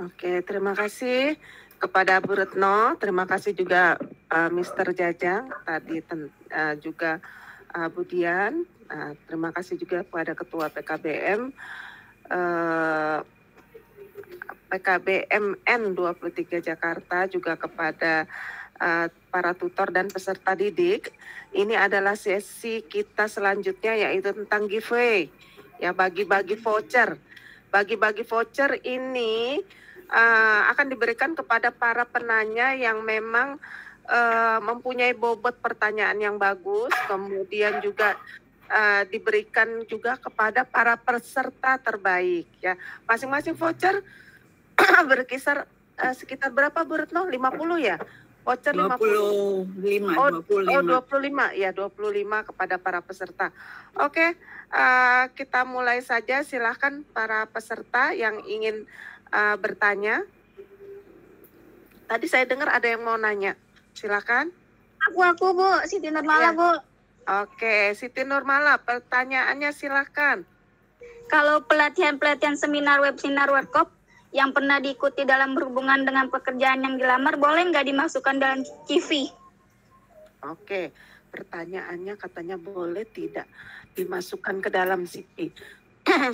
Speaker 8: Oke, terima kasih kepada Bu Retno, terima kasih juga Mr. Jajang, tadi juga Bu Dian, terima kasih juga kepada Ketua PKBM, PKBMN 23 Jakarta, juga kepada para tutor dan peserta didik. Ini adalah sesi kita selanjutnya, yaitu tentang giveaway, ya, bagi-bagi voucher. Bagi-bagi voucher ini akan diberikan kepada para penanya yang memang mempunyai bobot pertanyaan yang bagus, kemudian juga diberikan juga kepada para peserta terbaik, ya. Masing-masing voucher berkisar sekitar berapa, Bu Retno? 50 ya? Voucher
Speaker 1: 25.
Speaker 8: 25 ya, 25 kepada para peserta. Oke, kita mulai saja. Silakan para peserta yang ingin bertanya. Tadi saya dengar ada yang mau nanya. Silakan.
Speaker 6: Aku Bu, Siti Nurmala, Bu.
Speaker 8: Oke, Siti Nurmala, pertanyaannya silakan.
Speaker 6: Kalau pelatihan-pelatihan seminar, webinar, workshop yang pernah diikuti dalam berhubungan dengan pekerjaan yang dilamar, boleh nggak dimasukkan dalam CV?
Speaker 8: Oke, pertanyaannya katanya boleh tidak dimasukkan ke dalam CV.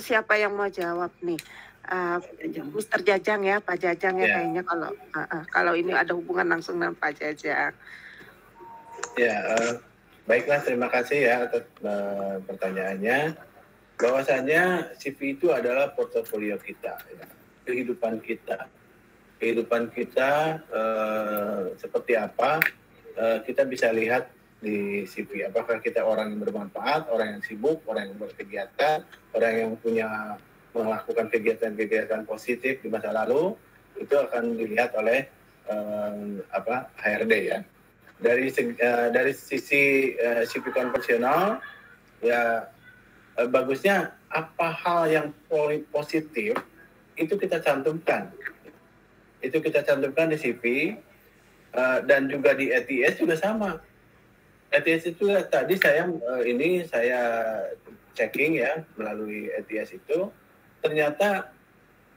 Speaker 8: Siapa yang mau jawab nih? Mr. Jajang ya, Pak Jajang ya, kayaknya kalau ini ada hubungan langsung dengan Pak Jajang.
Speaker 2: Ya, baiklah, terima kasih ya atas pertanyaannya. Bahwasanya CV itu adalah portofolio kita, ya. Kehidupan kita seperti apa, kita bisa lihat di CV. Apakah kita orang yang bermanfaat, orang yang sibuk, orang yang berkegiatan, orang yang melakukan kegiatan-kegiatan positif di masa lalu, itu akan dilihat oleh HRD ya. Dari sisi CV konvensional, ya bagusnya apa hal yang positif itu kita cantumkan. Itu kita cantumkan di CV, dan juga di ETS juga sama. ETS itu tadi saya checking ya melalui ETS itu, ternyata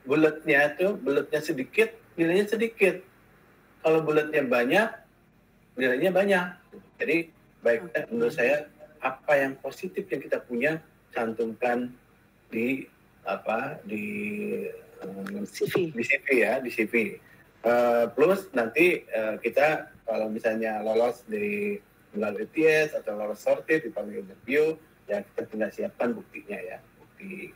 Speaker 2: bulatnya sedikit, nilainya sedikit. Kalau bulatnya banyak, nilainya banyak. Jadi baiknya menurut saya apa yang positif yang kita punya cantumkan di CV ya, di CV. Plus nanti kita kalau misalnya lolos melalui TS atau lolos sortir dipanggil interview, ya kita tinggal siapkan buktinya ya, bukti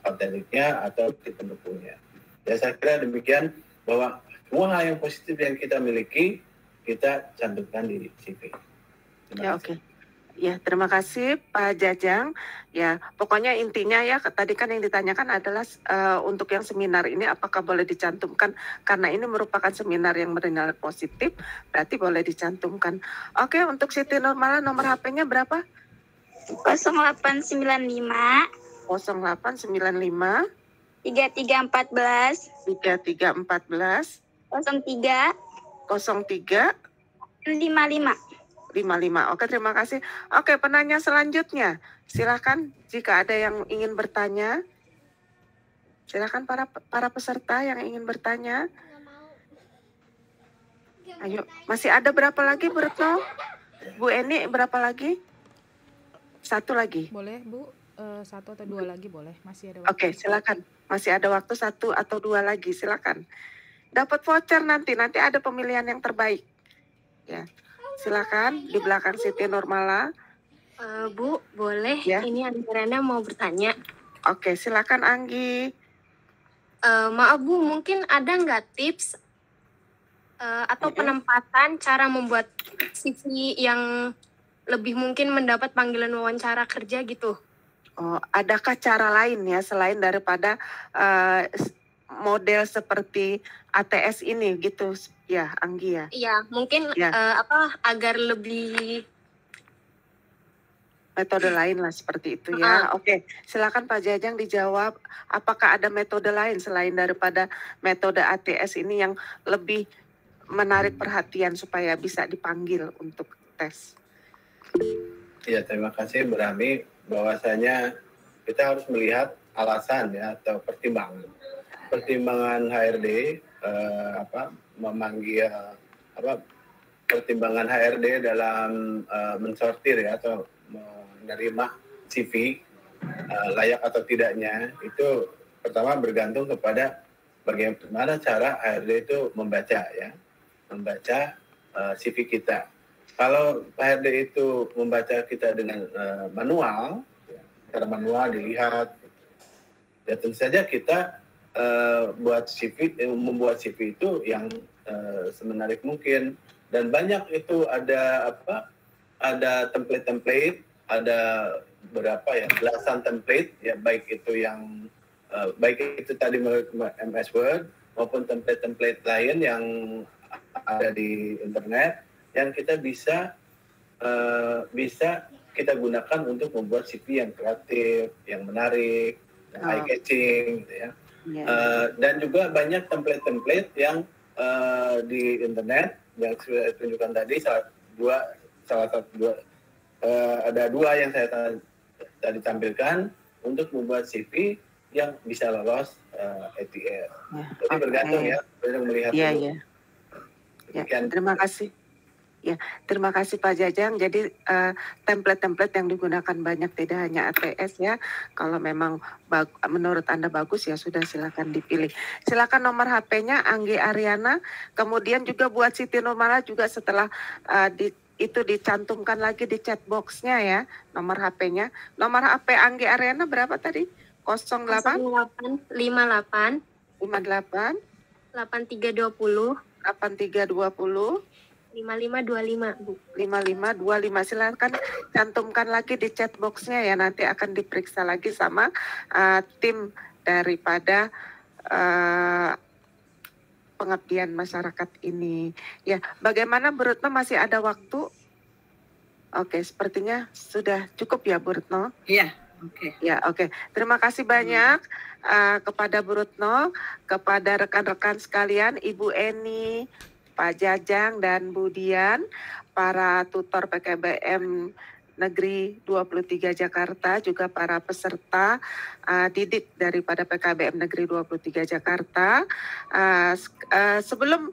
Speaker 2: autentiknya atau bukti pendukungnya. Ya saya kira demikian, bahwa semua hal yang positif yang kita miliki kita cantumkan di CV.
Speaker 8: Ya, oke. Ya, terima kasih Pak Jajang. Ya, pokoknya intinya ya, tadi kan yang ditanyakan adalah untuk yang seminar ini apakah boleh dicantumkan, karena ini merupakan seminar yang bernilai positif, berarti boleh dicantumkan. Oke, untuk Siti Nurmala nomor HP-nya berapa?
Speaker 6: 0895
Speaker 8: 0895
Speaker 6: 3314
Speaker 8: 3314
Speaker 6: 03
Speaker 8: 03 55. Oke, terima kasih. Oke, penanya selanjutnya. Silakan jika ada yang ingin bertanya. Silakan para peserta yang ingin bertanya. Ayo, masih ada berapa lagi, Bu Retno? Bu Eni, berapa lagi? Satu lagi.
Speaker 5: Boleh, Bu. 1 atau 2 lagi boleh. Masih ada waktu.
Speaker 8: Oke, silakan. Masih ada waktu 1 atau 2 lagi, silakan. Dapat voucher nanti ada pemilihan yang terbaik. Ya. Silakan di belakang Siti Nurmala.
Speaker 9: Bu, boleh?
Speaker 8: Ya.
Speaker 9: Ini Anggi Rana mau bertanya.
Speaker 8: Oke, silakan Anggi.
Speaker 9: Maaf Bu, mungkin ada nggak tips atau penempatan cara membuat CV yang lebih mungkin mendapat panggilan wawancara kerja gitu?
Speaker 8: Oh, adakah cara lain ya selain daripada model seperti ATS ini gitu ya, Anggi ya?
Speaker 9: Iya, mungkin
Speaker 8: Ya.
Speaker 9: agar lebih
Speaker 8: Metode lain lah seperti itu ya. Oke, silakan Pak Jajang dijawab. Apakah ada metode lain selain daripada metode ATS ini yang lebih menarik perhatian supaya bisa dipanggil untuk tes?
Speaker 2: Ya, terima kasih Bu Rami. Bahwasanya kita harus melihat alasan ya atau pertimbangan HRD memanggil pertimbangan HRD dalam mensortir ya atau menerima CV layak atau tidaknya itu pertama bergantung kepada bagaimana cara HRD itu membaca CV kita. Kalau HRD itu membaca kita dengan manual, secara manual dilihat, ya tentu saja kita membuat CV itu yang semenarik mungkin, dan banyak itu ada template, ada berapa ya, belasan template ya, baik itu tadi MS Word maupun template lain yang ada di internet yang kita bisa kita gunakan untuk membuat CV yang kreatif, yang menarik, eye catching gitu ya. Dan juga banyak template yang di internet yang sudah tunjukkan tadi, ada dua yang saya tadi tampilkan untuk membuat CV yang bisa lolos ATS. Jadi bergantung ya, melihat dulu.
Speaker 8: Ya, terima kasih. Ya, terima kasih Pak Jajang. Jadi template-template yang digunakan banyak, tidak hanya ATS ya. Kalau memang menurut Anda bagus ya sudah, silakan dipilih. Silakan nomor HP-nya Anggi Ariana. Kemudian juga buat Siti Nurmala juga setelah itu dicantumkan lagi di chat box-nya ya, nomor HP-nya. Nomor HP Anggi Ariana berapa tadi? 08
Speaker 9: 58 58
Speaker 8: 58
Speaker 9: 8320
Speaker 8: 8320
Speaker 9: 5525 Bu.
Speaker 8: 5525. Silakan cantumkan lagi di chat box-nya ya, nanti akan diperiksa lagi sama tim daripada pengabdian masyarakat ini. Ya, bagaimana Bu Retno, masih ada waktu? Oke, sepertinya sudah cukup ya Bu Retno?
Speaker 1: Iya, oke.
Speaker 8: Ya, oke. Terima kasih banyak kepada Bu Retno, kepada rekan-rekan sekalian, Ibu Eni, Pak Jajang dan Bu Dian, para tutor PKBM Negeri 23 Jakarta, juga para peserta didik daripada PKBM Negeri 23 Jakarta. Sebelum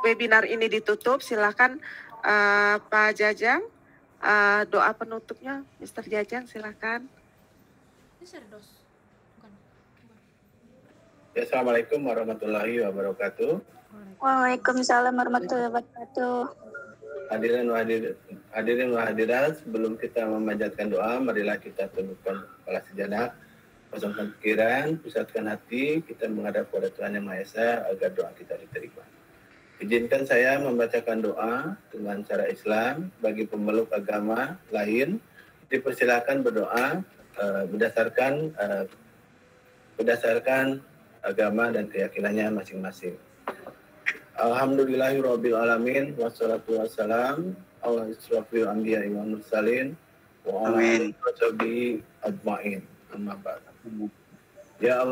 Speaker 8: webinar ini ditutup, silakan Pak Jajang, doa penutupnya, Mr. Jajang, silakan.
Speaker 2: Ya, Assalamualaikum warahmatullahi wabarakatuh.
Speaker 10: Waalaikumsalam warahmatullahi wabarakatuh.
Speaker 2: Hadirin wa hadirat, sebelum kita memanjatkan doa, marilah kita tundukkan kepala sejenak, kosongkan pikiran, pusatkan hati, kita menghadap kepada Tuhan Yang Maha Esa agar doa kita diterima. Izinkan saya membacakan doa dengan cara Islam. Bagi pemeluk agama lain, dipersilakan berdoa berdasarkan agama dan keyakinannya masing-masing. Alhamdulillahirabbil alamin, wassalatu wassalam ala asyrafil anbiya'i wal mursalin wa ala alihi washabihi ajmain. Amma ba'd. Ya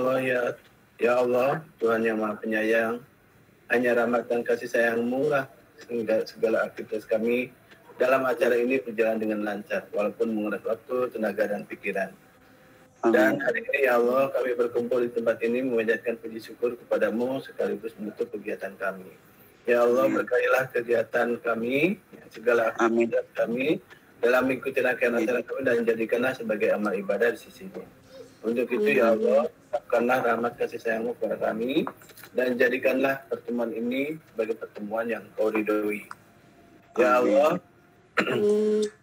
Speaker 2: Allah, Tuhan yang Maha Penyayang, hanya rahmat dan kasih sayang-Mu lah sehingga segala aktivitas kami dalam acara ini berjalan dengan lancar, walaupun menguras waktu, tenaga, dan pikiran. Dan hari ini ya Allah, kami berkumpul di tempat ini memanjatkan puji syukur kepadamu sekaligus menutup kegiatan kami. Ya Allah, berkahilah kegiatan kami, segala aktivitas kami dalam mengikuti rangkaian acara kami, dan jadikanlah sebagai amal ibadah di sisi-Mu. Untuk itu ya Allah, lapkanlah rahmat kasih sayang-Mu kepada kami, dan jadikanlah pertemuan ini sebagai pertemuan yang Kau ridhoi. Ya Allah,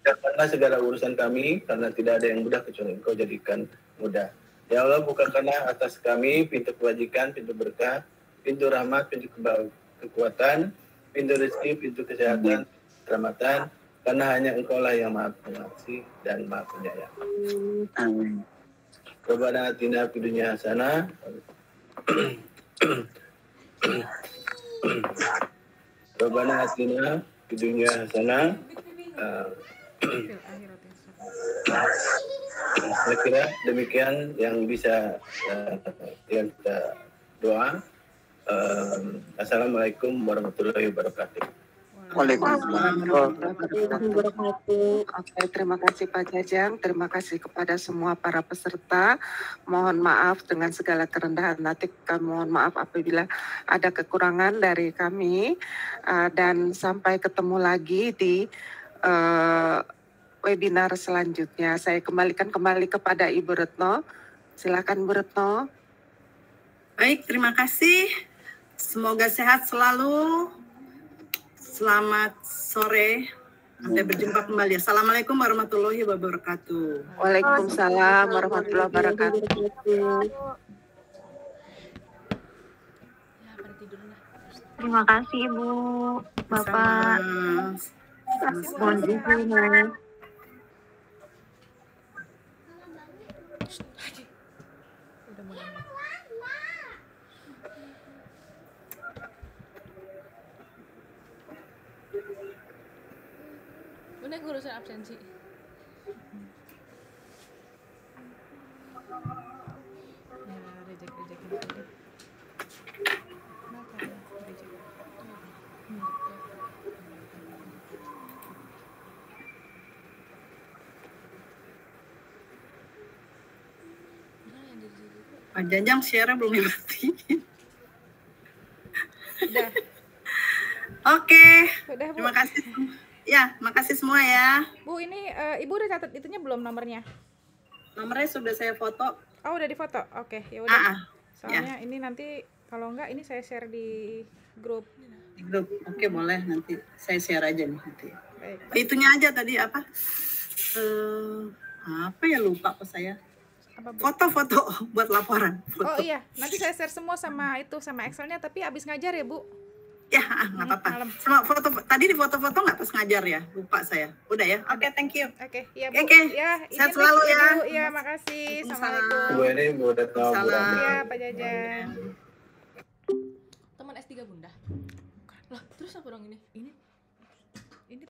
Speaker 2: jadikanlah segala urusan kami, karena tidak ada yang mudah kecuali Engkau jadikan mudah. Ya Allah, bukakanlah atas kami pintu kebajikan, pintu berkah, pintu rahmat, pintu kekuatan, pintu rezeki, pintu kesehatan, keselamatan, karena hanya Engkau lah yang Maha Pengasih dan Maha Penyayang.
Speaker 7: Amin.
Speaker 2: Rabbana atina fid dunya hasanah. Rabbana atina fid dunya hasanah. Saya kira demikian yang bisa yang kita doa. Assalamualaikum warahmatullahi wabarakatuh.
Speaker 8: Waalaikumsalam warahmatullahi wabarakatuh. Oke, terima kasih Pak Jajang, terima kasih kepada semua para peserta. Mohon maaf dengan segala kerendahan hati, kami mohon maaf apabila ada kekurangan dari kami. Dan sampai ketemu lagi di webinar selanjutnya. Saya kembalikan kembali kepada Ibu Retno. Silakan Bu Retno.
Speaker 1: Baik, terima kasih. Semoga sehat selalu. Selamat sore. Sampai berjumpa kembali. Assalamualaikum warahmatullahi wabarakatuh.
Speaker 8: Waalaikumsalam warahmatullahi wabarakatuh.
Speaker 10: Terima kasih Ibu, Bapak. Mohon izin ya.
Speaker 5: Udah urusan absensi. Ya, reject ini tadi. Kenapa ya? Reject.
Speaker 1: Pak Jajang share belum dimatiin.
Speaker 5: Udah.
Speaker 1: Oke.
Speaker 5: Udah, Bu.
Speaker 1: Terima kasih. Ya, makasih semua ya.
Speaker 5: Bu, ini Ibu udah catat itunya belum nomornya?
Speaker 1: Nomornya sudah saya foto.
Speaker 5: Oh, udah difoto. Oke, ya udah.
Speaker 1: ya.
Speaker 5: Soalnya ini nanti kalau enggak ini saya share di grup.
Speaker 1: Di grup. Oke, boleh nanti saya share aja nih nanti.
Speaker 5: Baik.
Speaker 1: Itunya aja tadi apa? Apa ya lupa kok saya. Foto-foto buat laporan.
Speaker 5: Oh iya, nanti saya share semua sama itu sama Excelnya, tapi abis ngajar ya Bu?
Speaker 1: Ya, nggak apa-apa. Sama foto tadi di foto-foto nggak pas ngajar ya, lupa saya. Udah ya. Oke, thank you.
Speaker 5: Oke, ya Bu.
Speaker 1: Oke.
Speaker 5: Ya,
Speaker 1: Sehat selalu ya.
Speaker 5: Bu. Ya, makasih. Assalamualaikum.
Speaker 2: Bu ini Bu Retno, Bu Rami.
Speaker 5: Iya, Pak Jajang.
Speaker 11: Teman S3 Bunda. Lah, terus apa dong ini?
Speaker 5: Ini